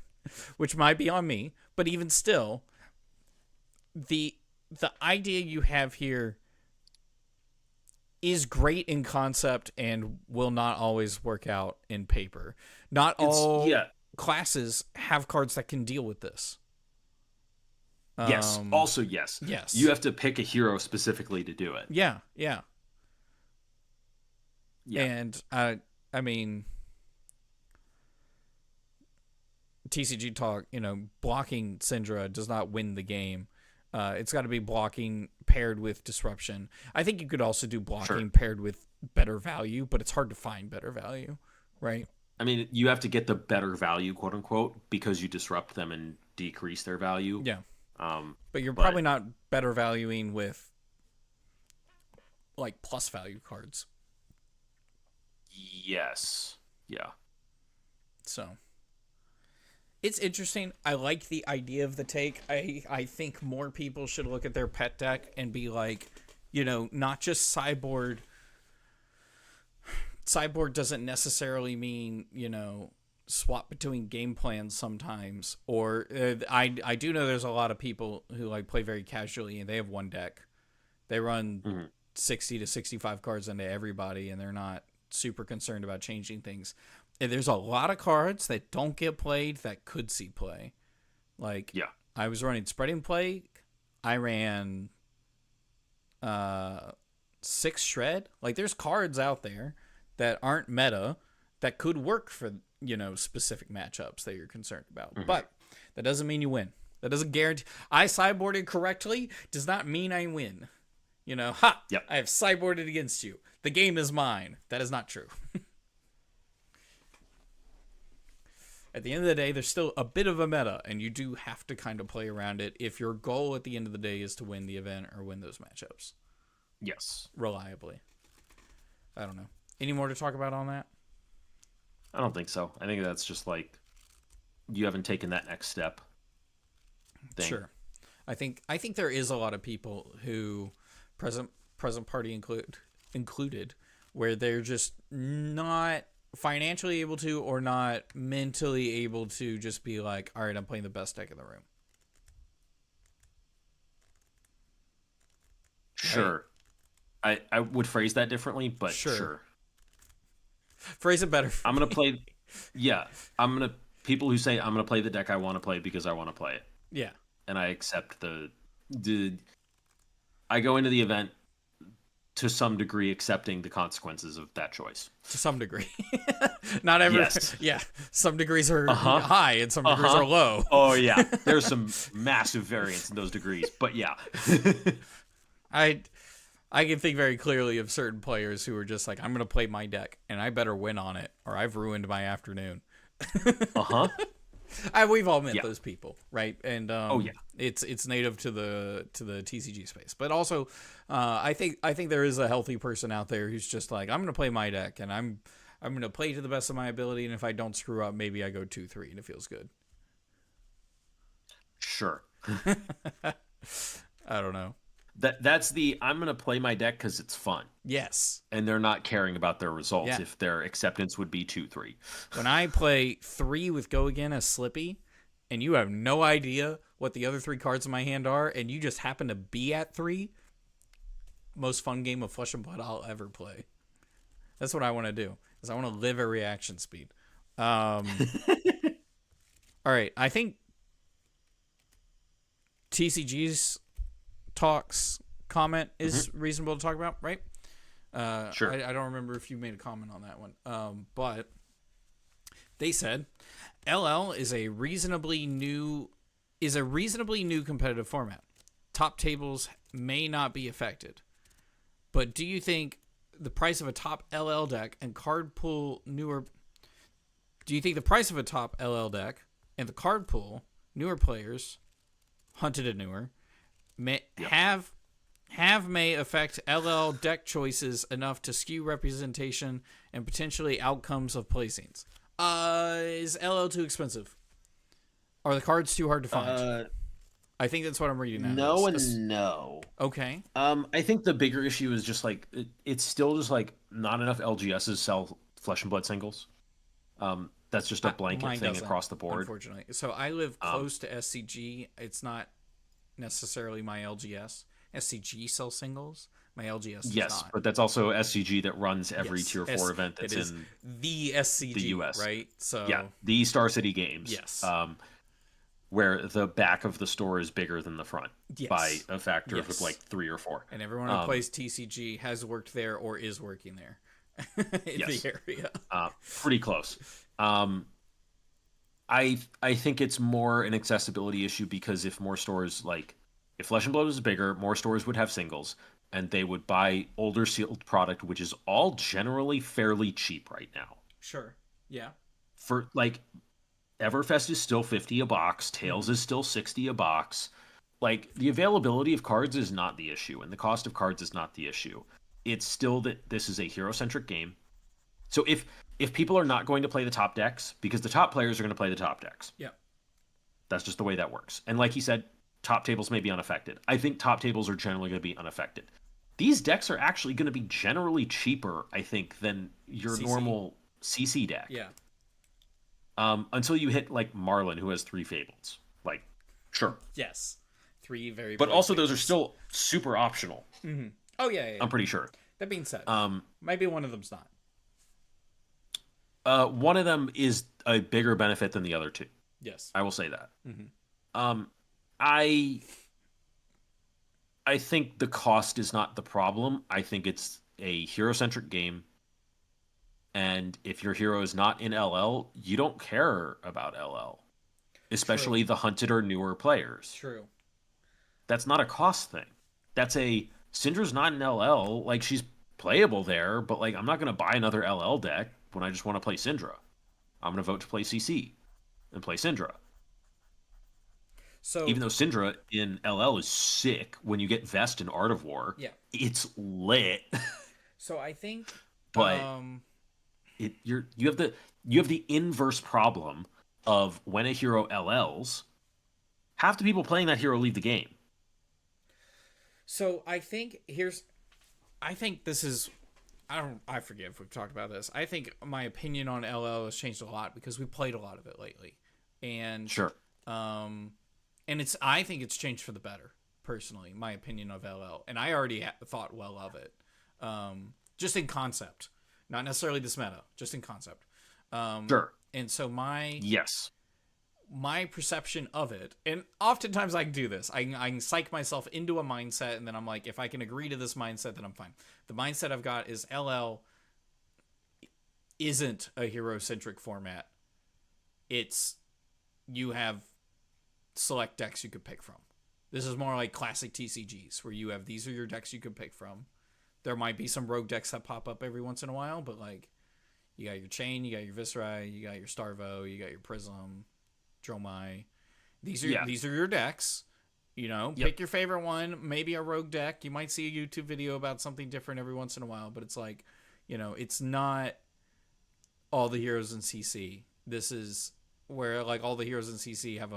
which might be on me. But even still, the idea you have here is great in concept and will not always work out in paper. Not all classes have cards that can deal with this. Yes. Also, yes. Yes. You have to pick a hero specifically to do it. Yeah. And I mean, TCG talk. Blocking Syndra does not win the game. It's got to be blocking paired with disruption. I think you could also do blocking paired with better value, but it's hard to find better value, right? I mean, you have to get the better value, quote unquote, because you disrupt them and decrease their value. Yeah. But you're probably not better valuing with like plus value cards. Yes. Yeah. So it's interesting. I like the idea of the take. I think more people should look at their pet deck and be like, not just sideboard. Sideboard doesn't necessarily mean, swap between game plans sometimes. Or I do know there's a lot of people who like play very casually and they have one deck. They run 60 to 65 cards into everybody and they're not super concerned about changing things. And there's a lot of cards that don't get played that could see play. Like, I was running Spreading Plague. I ran 6 Shred. Like, there's cards out there that aren't meta that could work for, specific matchups that you're concerned about. But that doesn't mean you win. That doesn't guarantee. I sideboarded correctly does not mean I win. I have sideboarded against you. The game is mine. That is not true. At the end of the day, there's still a bit of a meta, and you do have to kind of play around it if your goal at the end of the day is to win the event or win those matchups. Yes. Reliably. I don't know. Any more to talk about on that? I don't think so. I think that's just like you haven't taken that next step thing. Sure. I think there is a lot of people who present party included where they're just not financially able to or not mentally able to just be like, all right, I'm playing the best deck in the room. Sure. Right? I would phrase that differently, but sure. Phrase it better. I'm going to play. Yeah. People who say I'm going to play the deck I want to play because I want to play it. Yeah. And I accept I go into the event to some degree accepting the consequences of that choice. To some degree. Not every. Yes. Yeah. Some degrees are high and some degrees are low. Oh, yeah. There's some massive variance in those degrees. But yeah. I can think very clearly of certain players who are just like, I'm going to play my deck and I better win on it or I've ruined my afternoon. We've all met those people, right? And it's native to the TCG space. But also, I think there is a healthy person out there who's just like, I'm going to play my deck and I'm going to play to the best of my ability, and if I don't screw up, maybe I go 2-3 and it feels good. Sure. I don't know. That's I'm going to play my deck because it's fun. Yes. And they're not caring about their results if their acceptance would be 2-3. When I play 3 with Go Again as Slippy, and you have no idea what the other 3 cards in my hand are, and you just happen to be at 3, most fun game of Flesh and Blood I'll ever play. That's what I want to do, is I want to live at reaction speed. All right, I think TCG's Talks comment is reasonable to talk about, right? Sure. I don't remember if you made a comment on that one. But they said LL is a reasonably new competitive format. Top tables may not be affected. But do you think the price of a top LL deck and card pool newer Do you think the price of a top LL deck and the card pool newer players hunted and newer may may affect LL deck choices enough to skew representation and potentially outcomes of placings? Is LL too expensive? Are the cards too hard to find? I think that's what I'm reading now. No and no. Okay. I think the bigger issue is just like it's still just like not enough LGSs sell Flesh and Blood singles. That's just a blanket thing across the board. Unfortunately. So I live close to SCG. It's not necessarily my LGS. SCG sells singles. My LGS does not. But that's also SCG that runs every Tier 4 event that's in the SCG, the US. Right? So yeah, the Star City Games. Yes. Where the back of the store is bigger than the front by a factor of like 3 or 4. And everyone who plays TCG has worked there or is working there in the area. Pretty close. I think it's more an accessibility issue because if more stores if Flesh and Blood was bigger, more stores would have singles and they would buy older sealed product, which is all generally fairly cheap right now. Sure. Yeah. For Everfest is still $50 a box, Tails is still $60 a box. Like the availability of cards is not the issue and the cost of cards is not the issue. It's still that this is a hero-centric game. So if people are not going to play the top decks, because the top players are going to play the top decks. Yeah. That's just the way that works. And like he said, top tables may be unaffected. I think top tables are generally going to be unaffected. These decks are actually going to be generally cheaper, I think, than your normal CC deck. Yeah. Until you hit like Marlin, who has 3 Fables. Like, sure. Yes. 3 very But also those are still super optional. Mm-hmm. Oh, yeah. I'm pretty sure. That being said, maybe one of them's not. One of them is a bigger benefit than the other 2. Yes. I will say that. Mm-hmm. I think the cost is not the problem. I think it's a hero-centric game. And if your hero is not in LL, you don't care about LL. Especially the hunted or newer players. True. That's not a cost thing. That's Syndra's not in LL. Like, she's playable there, but like I'm not going to buy another LL deck when I just want to play Syndra. I'm going to vote to play CC and play Syndra. So even though Syndra in LL is sick, when you get Vest in Art of War, it's lit. So I think, but you have the inverse problem of when a hero LLs, half the people playing that hero leave the game. So I think this is, I forget if we've talked about this. I think my opinion on LL has changed a lot because we played a lot of it lately, and sure. And I think it's changed for the better, personally, my opinion of LL. And I already thought well of it. Just in concept. Not necessarily this meta, just in concept. Sure. And so my perception of it, and oftentimes I can do this. I can psych myself into a mindset, and then I'm like, if I can agree to this mindset, then I'm fine. The mindset I've got is LL isn't a hero-centric format. You have select decks you could pick from. This is more like classic TCGs where these are your decks you can pick from. There might be some rogue decks that pop up every once in a while, but like you got your Chain, you got your Viscerai, you got your Starvo, you got your Prism, Dromai. These are your decks. Pick your favorite one, maybe a rogue deck. You might see a YouTube video about something different every once in a while, but it's like, it's not all the heroes in CC. This is where like all the heroes in CC have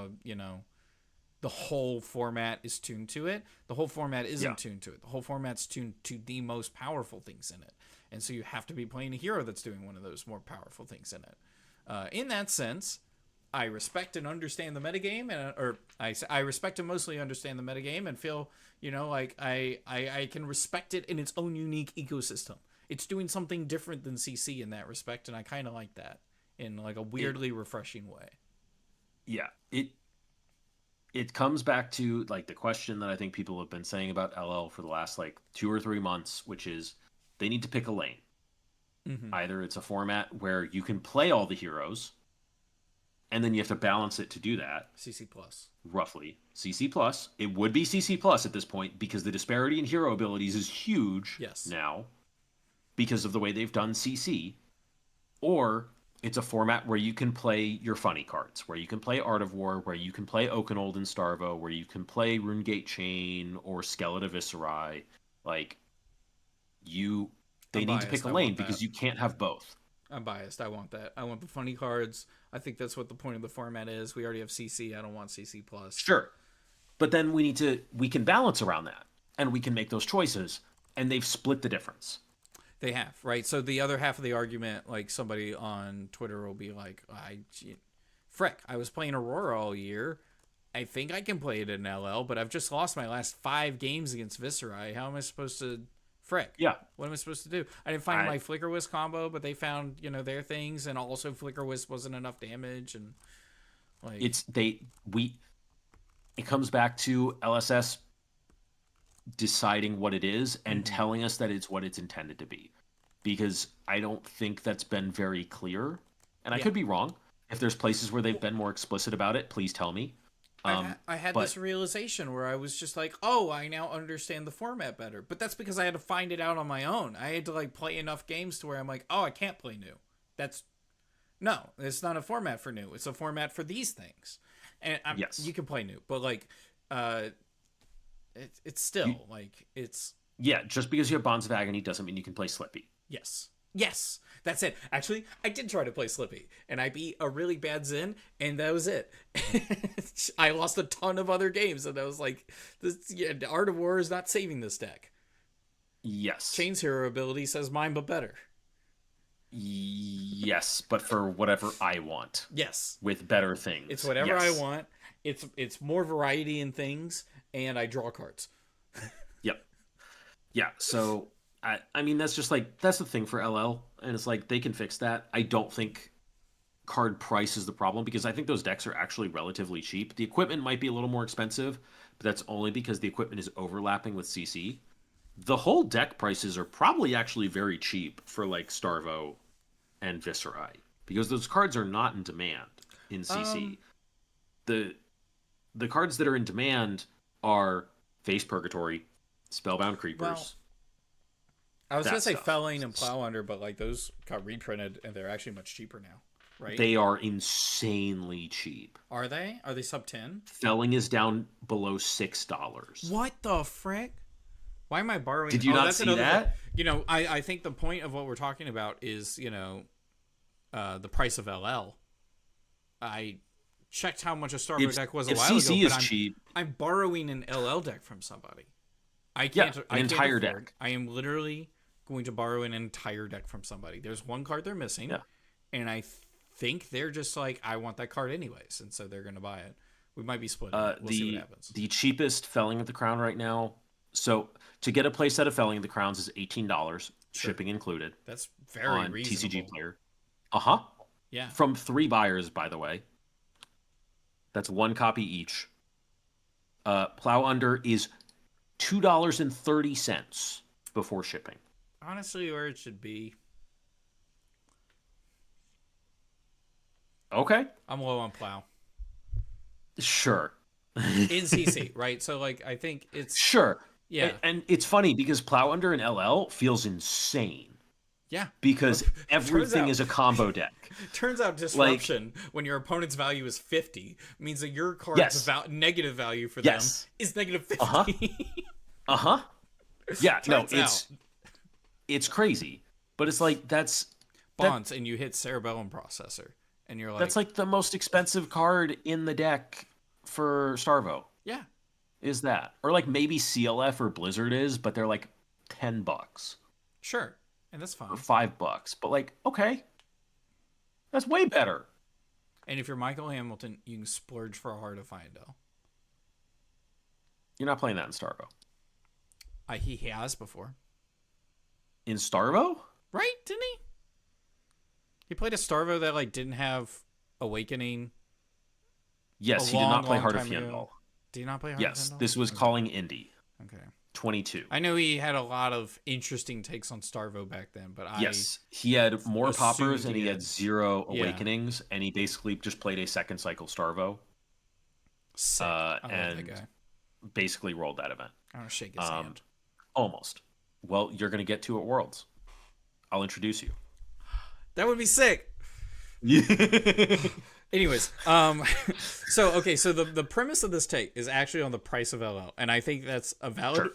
the whole format is tuned to it. The whole format isn't tuned to it. The whole format's tuned to the most powerful things in it. And so you have to be playing a hero that's doing one of those more powerful things in it. In that sense, I respect and understand the metagame, I respect and mostly understand the metagame and feel, like I can respect it in its own unique ecosystem. It's doing something different than CC in that respect, and I kind of like that in like a weirdly refreshing way. Yeah, it comes back to like the question that I think people have been saying about LL for the last like 2 or 3 months, which is they need to pick a lane. Mm-hmm. Either it's a format where you can play all the heroes, and then you have to balance it to do that. CC plus. Roughly. CC plus. It would be CC plus at this point because the disparity in hero abilities is huge now because of the way they've done CC. Or it's a format where you can play your funny cards, where you can play Art of War, where you can play Oakenold and Starvo, where you can play Runegate Chain or Skeleton Viscerai. Like, they need to pick a lane because you can't have both. I'm biased. I want that. I want the funny cards. I think that's what the point of the format is. We already have CC. I don't want CC plus. Sure. But then we can balance around that, and we can make those choices, and they've split the difference. They have, right? So the other half of the argument, like somebody on Twitter will be like, frick, I was playing Aurora all year. I think I can play it in LL, but I've just lost my last 5 games against Viscerai. How am I supposed to... Frick. Yeah. What am I supposed to do? I didn't find my Flicker Wisp combo, but they found, their things, and also Flicker Wisp wasn't enough damage, and like it comes back to LSS deciding what it is and telling us that it's what it's intended to be. Because I don't think that's been very clear. And I could be wrong. If there's places where they've been more explicit about it, please tell me. I had this realization where I was just like, oh, I now understand the format better. But that's because I had to find it out on my own. I had to like play enough games to where I'm like, oh, I can't play new. No, it's not a format for new. It's a format for these things. And you can play new, but like, it's still it's. Yeah, just because you have Bonds of Agony doesn't mean you can play Slippy. Yes, that's it. Actually, I did try to play Slippy, and I beat a really bad Zen, and that was it. I lost a ton of other games, and I was like, Art of War is not saving this deck. Yes. Chain's hero ability says mine, but better. Yes, but for whatever I want. Yes. With better things. It's whatever I want. It's more variety in things, and I draw cards. Yep. Yeah, so... I mean, that's the thing for LL, and it's like, they can fix that. I don't think card price is the problem, because I think those decks are actually relatively cheap. The equipment might be a little more expensive, but that's only because the equipment is overlapping with CC. The whole deck prices are probably actually very cheap for, like, Starvo and Viscerai, because those cards are not in demand in CC. The cards that are in demand are Face Purgatory, Spellbound Creepers... Well, I was going to say Felling and Plow Under, but like those got reprinted and they're actually much cheaper now, right? They are insanely cheap. Are they? Are they sub 10? Felling is down below $6. What the frick? Why am I borrowing? Did you not see that? I think the point of what we're talking about is, the price of LL. I checked how much a Starvo deck was a while CC ago, is cheap. I'm borrowing an LL deck from somebody. I can't. An entire deck. I am literally going to borrow an entire deck from somebody. There's one card they're missing, and I think they're just like, I want that card anyways, and so they're going to buy it. We might be splitting. We'll see what happens. The cheapest Felling of the Crown right now. So to get a playset of Felling of the Crowns is $18, shipping included. That's very on reasonable. TCG Player. Yeah. From 3 buyers, by the way. That's 1 copy each. Plow Under is $2.30 before shipping. Honestly, where it should be. Okay. I'm low on Plow. Sure. In CC, right? So, like, I think it's... Sure. Yeah. And it's funny because Plow Under and LL feels insane. Yeah. Because everything is a combo deck. Turns out Disruption, when your opponent's value is 50, means that your card's negative value for them is negative 50. Yeah, no, it's crazy. But it's like, that's... Bonds, and you hit Cerebellum Processor. And you're like... That's like the most expensive card in the deck for Starvo. Yeah. Is that. Or like maybe CLF or Blizzard is, but they're like $10. Sure. And that's fine. Or $5. But like, okay. That's way better. And if you're Michael Hamilton, you can splurge for a Heart of Fyendel. You're not playing that in Starvo. He has before. In Starvo? Right? Didn't he? He played a Starvo that like didn't have Awakening. Yes, he did not play Heart of Fyendel. Do you not play Heart Yes, of Vendel? this was calling Indy. Okay. 22. I know he had a lot of interesting takes on Starvo back then, but Yes, he had more poppers and he had 0 Yeah. awakenings, and he basically just played a second cycle Starvo. Sick. I love and that guy. basically rolled that event. I want to shake his hand. Almost. Well, you're going to get to at Worlds. I'll introduce you. That would be sick. Anyways, so the premise of this take is actually on the price of LL, and I think that's a valid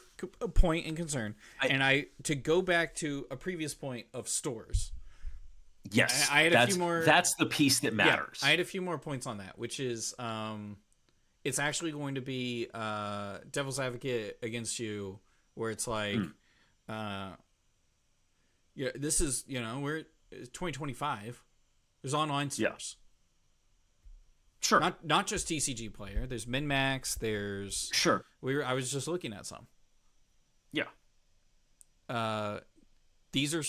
point and concern. To go back to a previous point of stores. Yes, I had a few more. That's the piece that matters. Yeah, I had a few more points on that, which is it's actually going to be devil's advocate against you, where it's like, this is we're 2025. There's online stores. Sure. Not just TCG Player. There's MinMax. There's I was just looking at some. Yeah. These are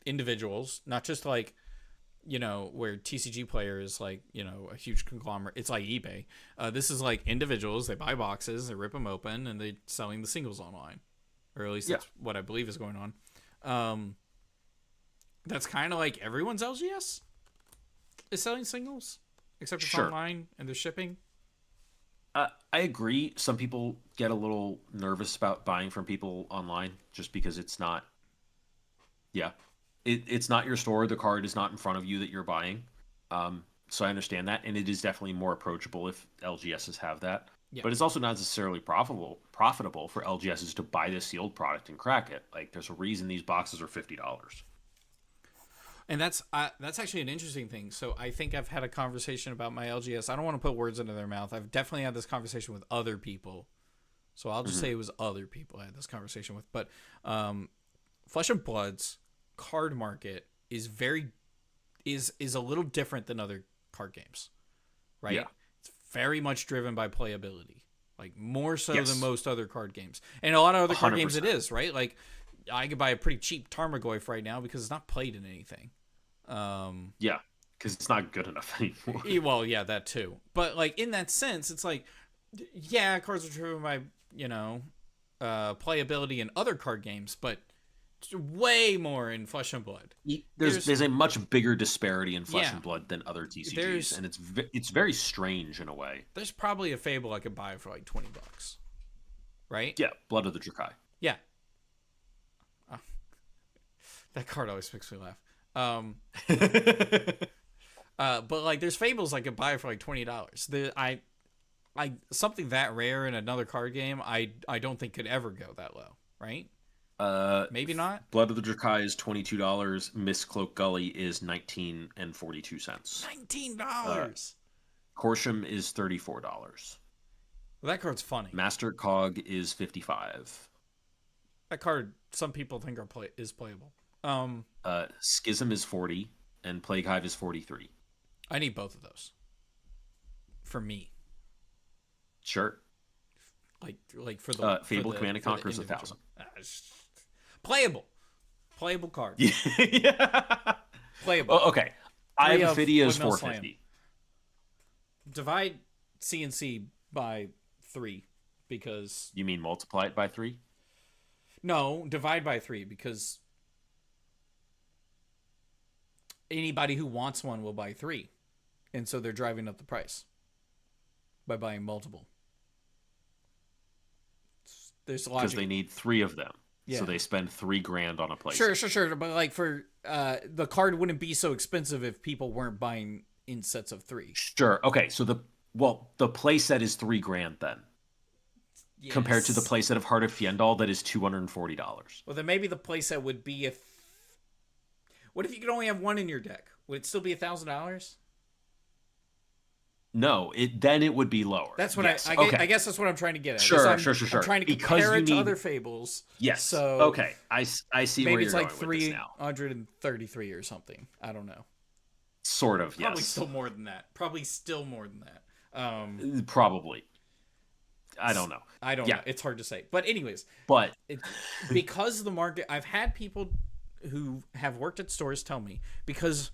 individuals, not just like where TCG Player is like a huge conglomerate. It's like eBay. This is like individuals. They buy boxes, they rip them open, and they're selling the singles online, or at least that's what I believe is going on. That's kind of like everyone's LGS is selling singles. Except it's online and they're shipping. I agree. Some people get a little nervous about buying from people online just because it's not. Yeah, it's not your store. The card is not in front of you that you're buying. So I understand that, and it is definitely more approachable if LGSs have that. Yeah. But it's also not necessarily profitable for LGSs to buy this sealed product and crack it. Like, there's a reason these boxes are $50. And that's actually an interesting thing. So I think I've had a conversation about my LGS. I don't want to put words into their mouth. I've definitely had this conversation with other people. So I'll just say it was other people I had this conversation with. But Flesh and Blood's card market is a little different than other card games, right? Yeah. It's very much driven by playability, like more so than most other card games. And a lot of other card 100%. Games it is, right? Like I could buy a pretty cheap Tarmogoyf right now because it's not played in anything. Because it's not good enough anymore. Well, yeah, that too. But like in that sense, it's like, cards are driven by playability in other card games, but way more in Flesh and Blood. There's a much bigger disparity in Flesh and Blood than other TCGs, and it's very strange in a way. There's probably a Fable I could buy for like $20, right? Yeah, Blood of the Drakai. Yeah. That card always makes me laugh. But like, there's Fables I could buy for like $20. I something that rare in another card game, I don't think could ever go that low, right? Maybe not. Blood of the Drakai is $22. Mistcloak Gully is $19.42. $19. Corsham is $34. Well, that card's funny. Master Cog is $55. That card, some people think is playable. Schism is $40 and Plague Hive is $43. I need both of those for me. Sure. Like for the Fable Command and Conquer is $1,000. Playable card. Yeah. Playable. Oh, okay. I have Ophidia's $450. Divide CNC by 3 because. You mean multiply it by 3? No, divide by 3 because anybody who wants one will buy 3. And so they're driving up the price by buying multiple. There's logic. Because they need 3 of them. Yeah. So they spend $3,000 on a place. Sure. But like for the card wouldn't be so expensive if people weren't buying in sets of 3. Sure. Okay. So the play set is $3,000 then. Yes. Compared to the playset of Heart of Fjendal that is $240. Well, then maybe the playset would be what if you could only have one in your deck? Would it still be $1,000? No, then it would be lower. That's what I guess that's what I'm trying to get at. Sure. I'm trying to compare it to other Fables. Yes. So okay, I see where you're going with this now. Maybe it's like 333 or something. I don't know. Sort of. Probably still more than that. Probably. I don't know. I don't know. It's hard to say. But anyways, because the market, I've had people who have worked at stores tell me, because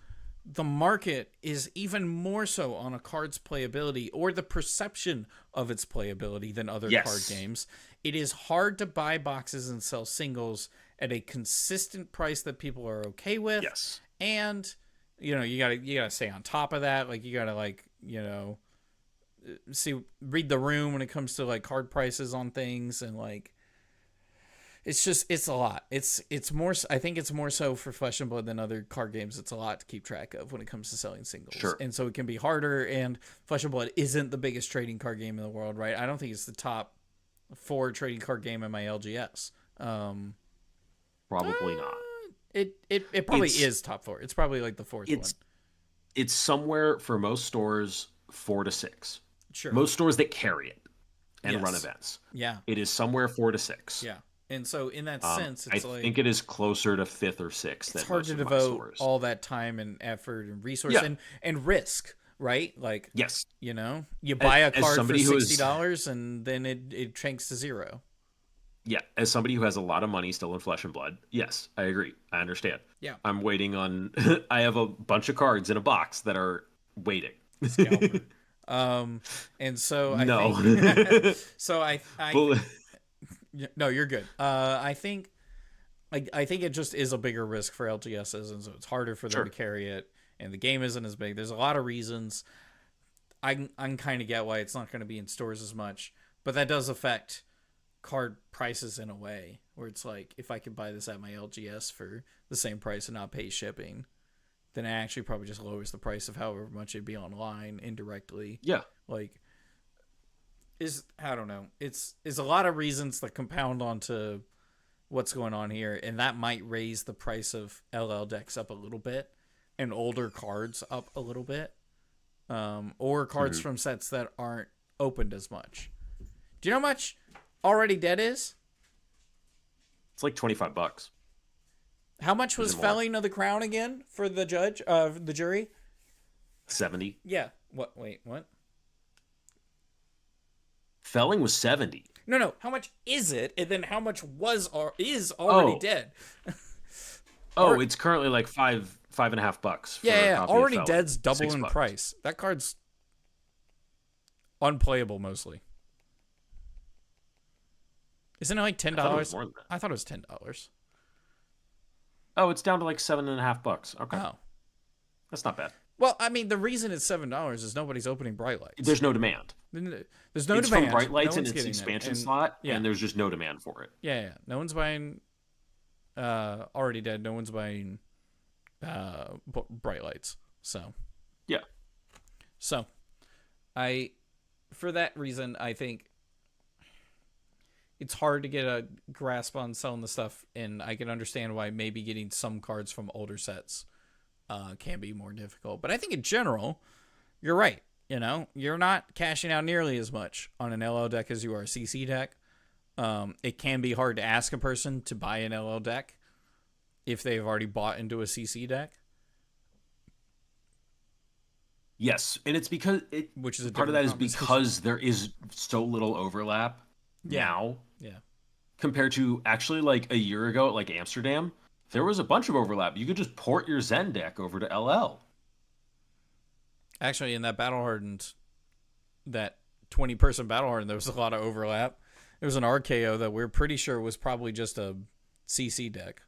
the market is even more so on a card's playability or the perception of its playability than other card Yes. games. It is hard to buy boxes and sell singles at a consistent price that people are okay with. Yes. And you gotta stay on top of that. Like, you gotta, like, read the room when it comes to, like, card prices on things, and, like, it's a lot. It's more, I think it's more so for Flesh and Blood than other card games. It's a lot to keep track of when it comes to selling singles. Sure. And so it can be harder, and Flesh and Blood isn't the biggest trading card game in the world, right? I don't think it's the top 4 trading card game in my LGS. Probably not. It probably is top 4. It's probably like the 4th one. It's somewhere for most stores 4 to 6. Sure. Most stores that carry it and Yes. run events. Yeah. It is somewhere 4 to 6. Yeah. And so in that sense, I it's like, think it is closer to 5th or 6th. it's hard to devote all that time and effort and resource and risk, right? Like, yes, you buy a card for who $60 and then it tanks to 0. Yeah, as somebody who has a lot of money still in Flesh and Blood, yes, I agree. I understand. Yeah. I'm waiting on. I have a bunch of cards in a box that are waiting. And so I No. think, no, you're good. I think it just is a bigger risk for LGSs, and so it's harder for them to carry it, and the game isn't as big. There's a lot of reasons. I can kind of get why it's not going to be in stores as much, but that does affect card prices in a way where it's like, if I could buy this at my LGS for the same price and not pay shipping, then it actually probably just lowers the price of however much it'd be online indirectly. Yeah. Like, I don't know. It's a lot of reasons that compound onto what's going on here, and that might raise the price of LL decks up a little bit and older cards up a little bit, or cards from sets that aren't opened as much. Do you know how much Already Dead is? It's like $25. How much was Felling of the Crown again for the jury? 70. Yeah. What? Wait, what? Felling was 70. No. How much is it? And then how much is Already Dead? It's currently like $5.50. Yeah. Already Dead's double in price. That card's unplayable mostly. Isn't it like $10? I thought it was $10. Oh, it's down to like $7.50. Okay. Oh. That's not bad. Well, I mean, the reason it's $7 is nobody's opening Bright Lights. There's no demand. There's no it's demand. From Bright Lights and its expansion slot, and there's just no demand for it. Yeah. No one's buying Already Dead. No one's buying Bright Lights. So. Yeah. So, for that reason, I think it's hard to get a grasp on selling the stuff, and I can understand why maybe getting some cards from older sets can be more difficult. But I think in general, you're right. You're not cashing out nearly as much on an LL deck as you are a CC deck. It can be hard to ask a person to buy an LL deck if they've already bought into a CC deck. Yes, and it's because which is part of that is because there is so little overlap now. Yeah. Compared to actually like a year ago at like Amsterdam, there was a bunch of overlap. You could just port your Zen deck over to LL. Actually, in that Battle Hardened, that 20-person Battle Hardened, there was a lot of overlap. There was an RKO that we're pretty sure was probably just a CC deck.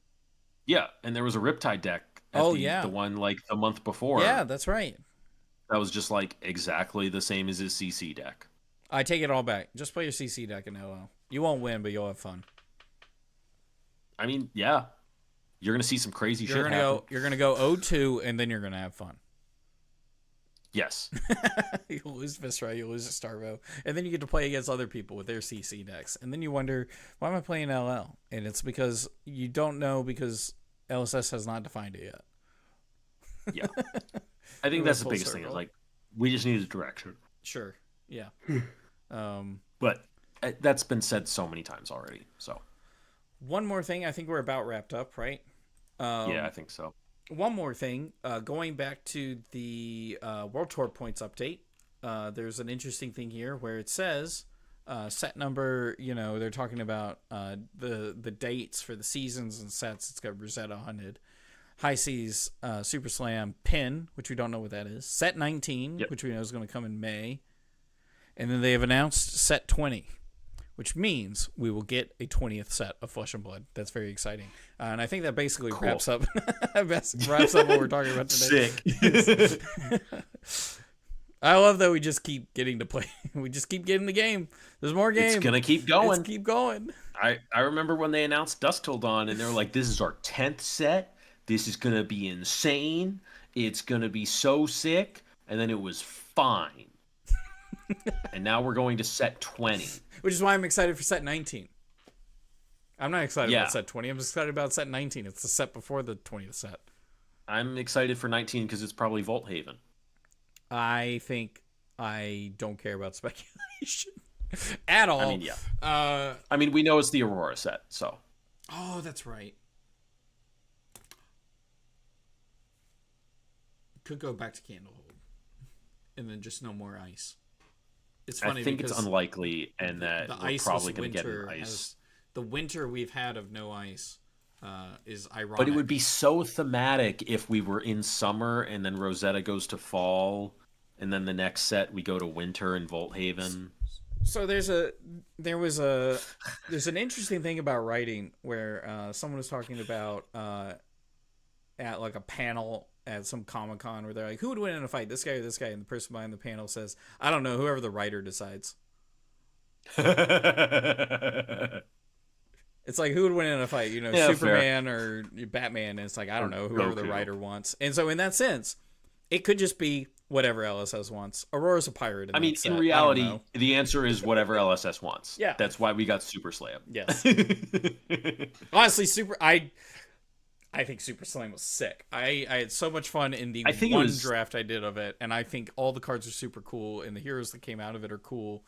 Yeah, and there was a Riptide deck. The one like the month before. Yeah, that's right. That was just like exactly the same as his CC deck. I take it all back. Just play your CC deck in LL. You won't win, but you'll have fun. I mean, yeah. You're going to see some crazy shit happen. You're going to go 0-2, and then you're going to have fun. Yes. You'll lose Viscera, you'll lose a Starvo, and then you get to play against other people with their CC decks. And then you wonder, why am I playing LL? And it's because you don't know, because LSS has not defined it yet. Yeah. I think that's the biggest thing. Is like, we just need a direction. Sure. Yeah. But that's been said so many times already. So one more thing. I think we're about wrapped up, right? Yeah, I think so. One more thing. Going back to the World Tour points update, there's an interesting thing here where it says set number. They're talking about the dates for the seasons and sets. It's got Rosetta Hunted. High Seas Super Slam pin, which we don't know what that is. Set 19, Yep. which we know is going to come in May. And then they have announced set 20, which means we will get a 20th set of Flesh and Blood. That's very exciting. And I think that basically wraps up what we're talking about today. Sick. I love that we just keep getting to play. We just keep getting the game. There's more games. It's going to keep going. Keep going. I remember when they announced Dusk Till Dawn, and they were like, this is our 10th set. This is going to be insane. It's going to be so sick. And then it was fine. And now we're going to set 20. Which is why I'm excited for set 19. I'm not excited Yeah. about set 20. I'm excited about set 19. It's the set before the 20th set. I'm excited for 19 because it's probably Vault Haven. I think I don't care about speculation at all. I mean, yeah. I mean, we know it's the Aurora set, so. Oh, that's right. Could go back to Candlehold. And then just no more ice. It's funny I think it's because unlikely, and that the we're probably going to get an ice. The winter we've had of no ice is ironic. But it would be so thematic if we were in summer, and then Rosetta goes to fall, and then the next set we go to winter in Vault Haven. So there's an interesting thing about writing where someone was talking about at like a panel at some Comic-Con where they're like, who would win in a fight, this guy or this guy? And the person behind the panel says, I don't know, whoever the writer decides. It's like, who would win in a fight? Yeah, Superman or Batman? And it's like, I don't know, whoever the writer wants. And so in that sense, it could just be whatever LSS wants. Aurora's a pirate. I mean, in reality, the answer is whatever LSS wants. Yeah. That's why we got Super Slam. Yes. Honestly, I think Super Slam was sick. I had so much fun in the one draft I did of it, and I think all the cards are super cool, and the heroes that came out of it are cool.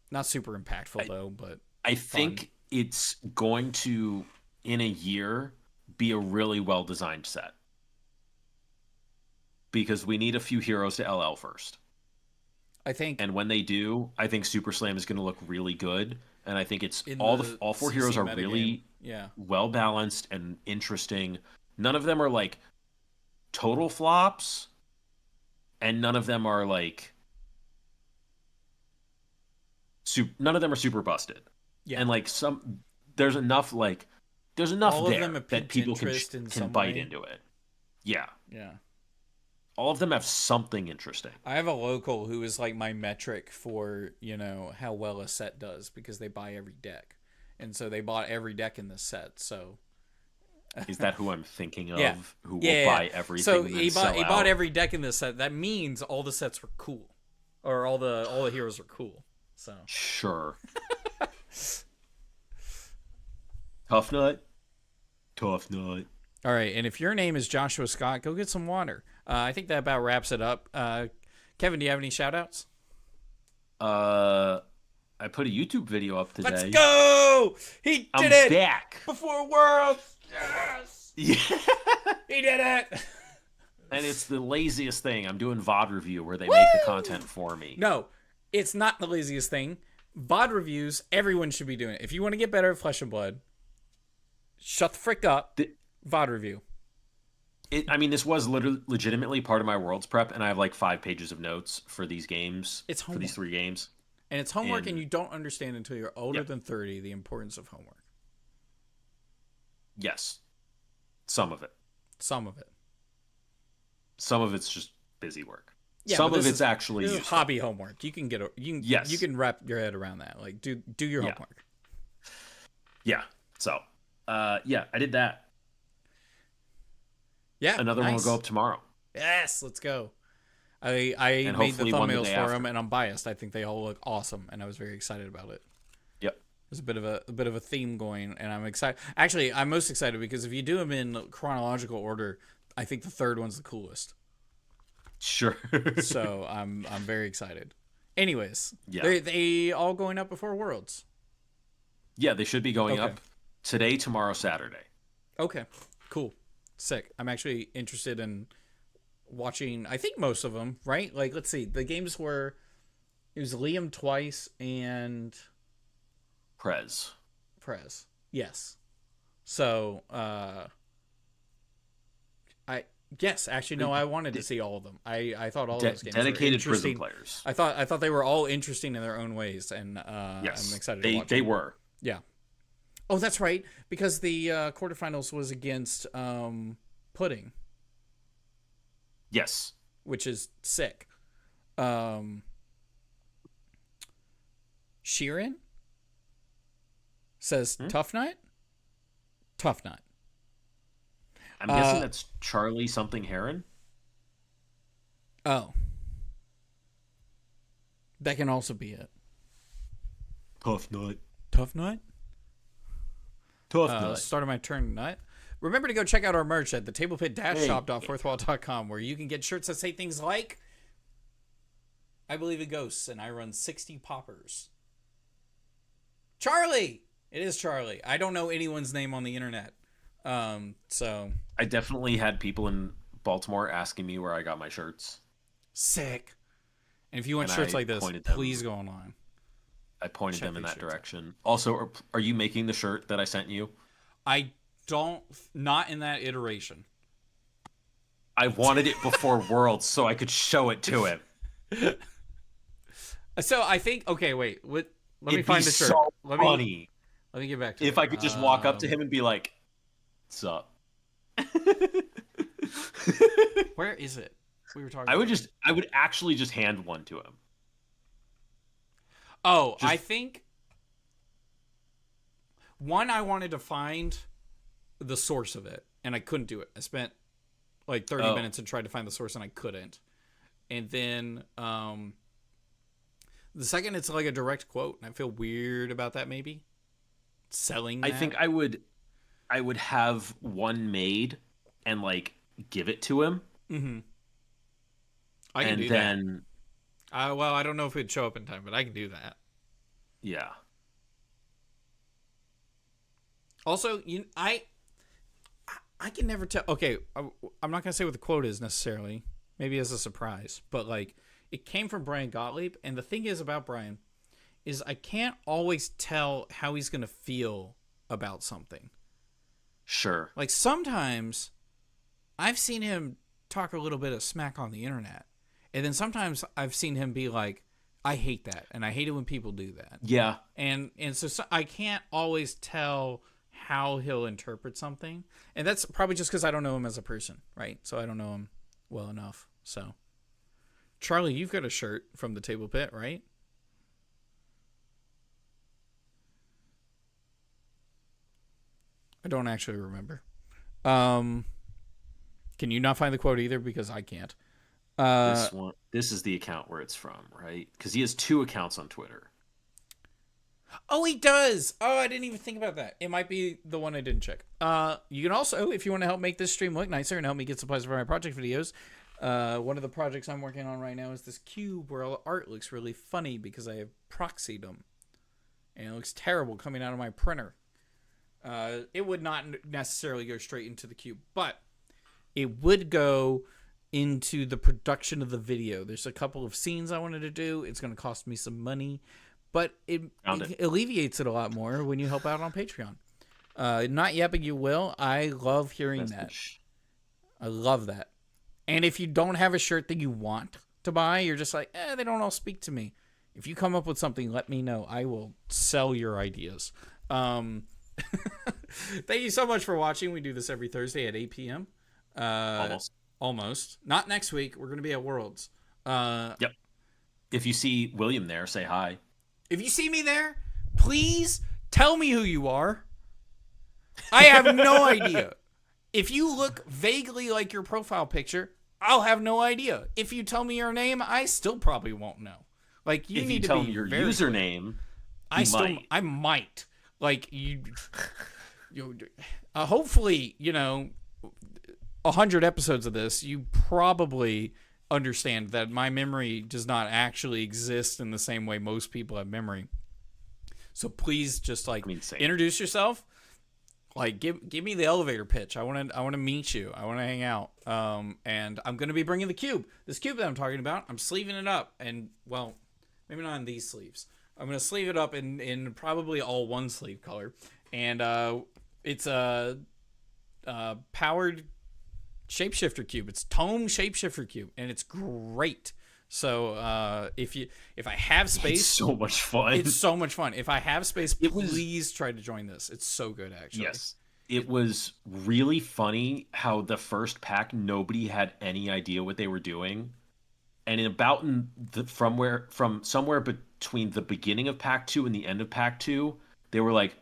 Not super impactful, though, but I think it's going to, in a year, be a really well-designed set. Because we need a few heroes to LL first. I think... And when they do, I think Super Slam is going to look really good. And I think it's all four heroes are really well balanced and interesting. None of them are like total flops, and none of them are like none of them are super busted. Yeah, and like there's enough there that people can bite into it. Yeah, yeah. All of them have something interesting. I have a local who is like my metric for, how well a set does because they buy every deck. And so they bought every deck in this set. So is that who I'm thinking of? Yeah. Who will buy everything? So he bought every deck in this set. That means all the sets were cool. Or all the heroes are cool. So sure. Tough nut. All right, and if your name is Joshua Scott, go get some water. I think that about wraps it up. Kevin, do you have any shout-outs? I put a YouTube video up today. Let's go! He did it! Back! Before Worlds! Yes! Yeah! He did it! And it's the laziest thing. I'm doing VOD review where they make the content for me. No, it's not the laziest thing. VOD reviews, everyone should be doing it. If you want to get better at Flesh and Blood, shut the frick up. VOD review. This was legitimately part of my Worlds prep, and I have like 5 pages of notes for these games. It's homework. For these 3 games. And it's homework, and you don't understand until you're older than 30 the importance of homework. Yes. Some of it. Some of it's just busy work. Yeah, some of it's actually this is hobby homework. You can you can wrap your head around that. Like do your homework. Yeah. So, I did that. Yeah, another one will go up tomorrow. Yes, let's go. I made the thumbnails for them, and I'm biased. I think they all look awesome, and I was very excited about it. Yep, there's a bit of a theme going, and I'm excited. Actually, I'm most excited because if you do them in chronological order, I think the third one's the coolest. Sure. So I'm very excited. Anyways, they all going up before Worlds. Yeah, they should be going up today, tomorrow, Saturday. Okay, cool. Sick. I'm actually interested in watching, I think most of them, right? Like, let's see. The games were, it was Liam twice and Prez. Yes. So, Yes, actually, no, I wanted to see all of them. I thought all of those games were dedicated prison interesting. players. I thought they were all interesting in their own ways, and Yes, I'm excited to watch they them. were. Yeah. Oh, that's right, because the quarterfinals was against Pudding, Yes. which is sick. Sheeran says Tough Night? Tough Night. I'm guessing that's Charlie something Heron. Oh. That can also be it. Tough Night. Tough Night? Tough Night. Started my turn tonight. Remember to go check out our merch at the tablepit-shop.fourthwall.com, where you can get shirts that say things like, I believe in ghosts and I run 60 poppers. Charlie! It is Charlie. I don't know anyone's name on the internet. So I definitely had people in Baltimore asking me where I got my shirts. sick. And if you want And shirts I like this, pointed them. please go online. I pointed Check them in these that shirts out. direction. Also, are you making the shirt that I sent you? I don't, not in that iteration. I wanted it before Worlds so I could show it to him. So I think, okay, wait. Let me It'd find be the shirt. so Let funny me get back to if it. I could just walk up to him and be like, "What's up?" Where is it? We were talking. I would actually just hand one to him. Oh, Just- I think one, I wanted to find the source of it, and I couldn't do it. I spent like 30 minutes and tried to find the source, and I couldn't. And then the second, it's like a direct quote, and I feel weird about that. Maybe selling. I that. think I would have one made and like give it to him, I can and do then that. Well, I don't know if it'd show up in time, but I can do that. yeah. Also, I can never tell. Okay, I'm not gonna say what the quote is necessarily. Maybe as a surprise, but like it came from Brian Gottlieb, and the thing is about Brian is I can't always tell how he's gonna feel about something. Sure. Like sometimes I've seen him talk a little bit of smack on the internet, and then sometimes I've seen him be like, "I hate that," and I hate it when people do that. Yeah. And so I can't always tell how he'll interpret something, and that's probably just because I don't know him as a person, right? So I don't know him well enough. So, Charlie, you've got a shirt from the Table Pit, right? I don't actually remember. Can you not find the quote either? Because I can't. This is the account where it's from, right? Because he has 2 accounts on Twitter. Oh, he does. Oh, I didn't even think about that. It might be the one I didn't check. You can also, if you want to help make this stream look nicer and help me get supplies for my project videos, one of the projects I'm working on right now is this cube where all the art looks really funny because I have proxied them. And it looks terrible coming out of my printer. It would not necessarily go straight into the cube, but it would go into the production of the video. There's a couple of scenes I wanted to do. It's going to cost me some money, but it alleviates it a lot more when you help out on Patreon. Not yet, but you will. I love hearing that. I love that. And if you don't have a shirt that you want to buy, you're just like, they don't all speak to me. If you come up with something, let me know. I will sell your ideas. Thank you so much for watching. We do this every Thursday at 8 p.m. Almost. Not next week. We're going to be at Worlds. Yep. If you see William there, say hi. If you see me there, please tell me who you are. I have no idea. If you look vaguely like your profile picture, I'll have no idea. If you tell me your name, I still probably won't know. Like you if need you to tell be him your very username, I might. Like hopefully, 100 episodes of this, you probably understand that my memory does not actually exist in the same way most people have memory. So please just introduce yourself. Like give me the elevator pitch. I want to meet you. I want to hang out. And I'm going to be bringing the cube. This cube that I'm talking about, I'm sleeving it up, and well, maybe not in these sleeves. I'm going to sleeve it up in probably all one sleeve color. And it's a powered Shapeshifter Cube. It's Tome Shapeshifter Cube, and it's great. So if I have space, It's so much fun. it's so much fun. If I have space, please try to join this. It's so good, actually. Yes. It was really funny how the first pack, nobody had any idea what they were doing. And from somewhere between the beginning of pack 2 and the end of pack 2, they were like,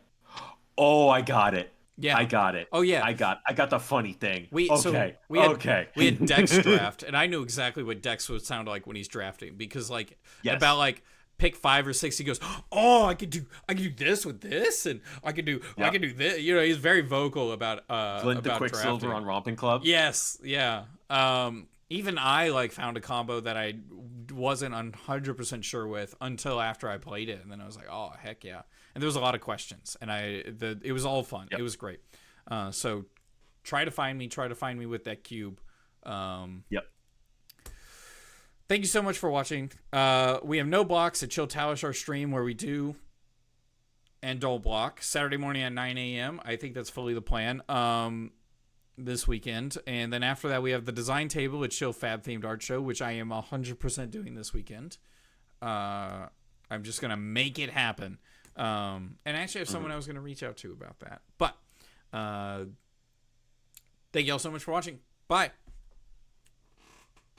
"Oh, I got it. Yeah, I got it. Oh yeah, I got the funny thing." We had Dex draft, and I knew exactly what Dex would sound like when he's drafting, because about like pick 5 or 6, he goes, "Oh, I could do this with this, and I could do this." You know, he's very vocal about Flint the Quicksilver drafting. on Romping Club. Yes, yeah. Even I found a combo that I wasn't 100% sure with until after I played it, and then I was like, "Oh, heck yeah!" And there was a lot of questions, and it was all fun. Yep. It was great. So try to find me with that cube. Yep. Thank you so much for watching. We have no blocks at Chill Talish, our stream, where we do and don't block Saturday morning at 9 a.m. I think that's fully the plan. This weekend, and then after that we have the design table at Chill Fab Themed Art Show, which I am 100% doing this weekend. I'm just gonna make it happen. And actually I have someone I was gonna reach out to about that. But thank you all so much for watching. Bye.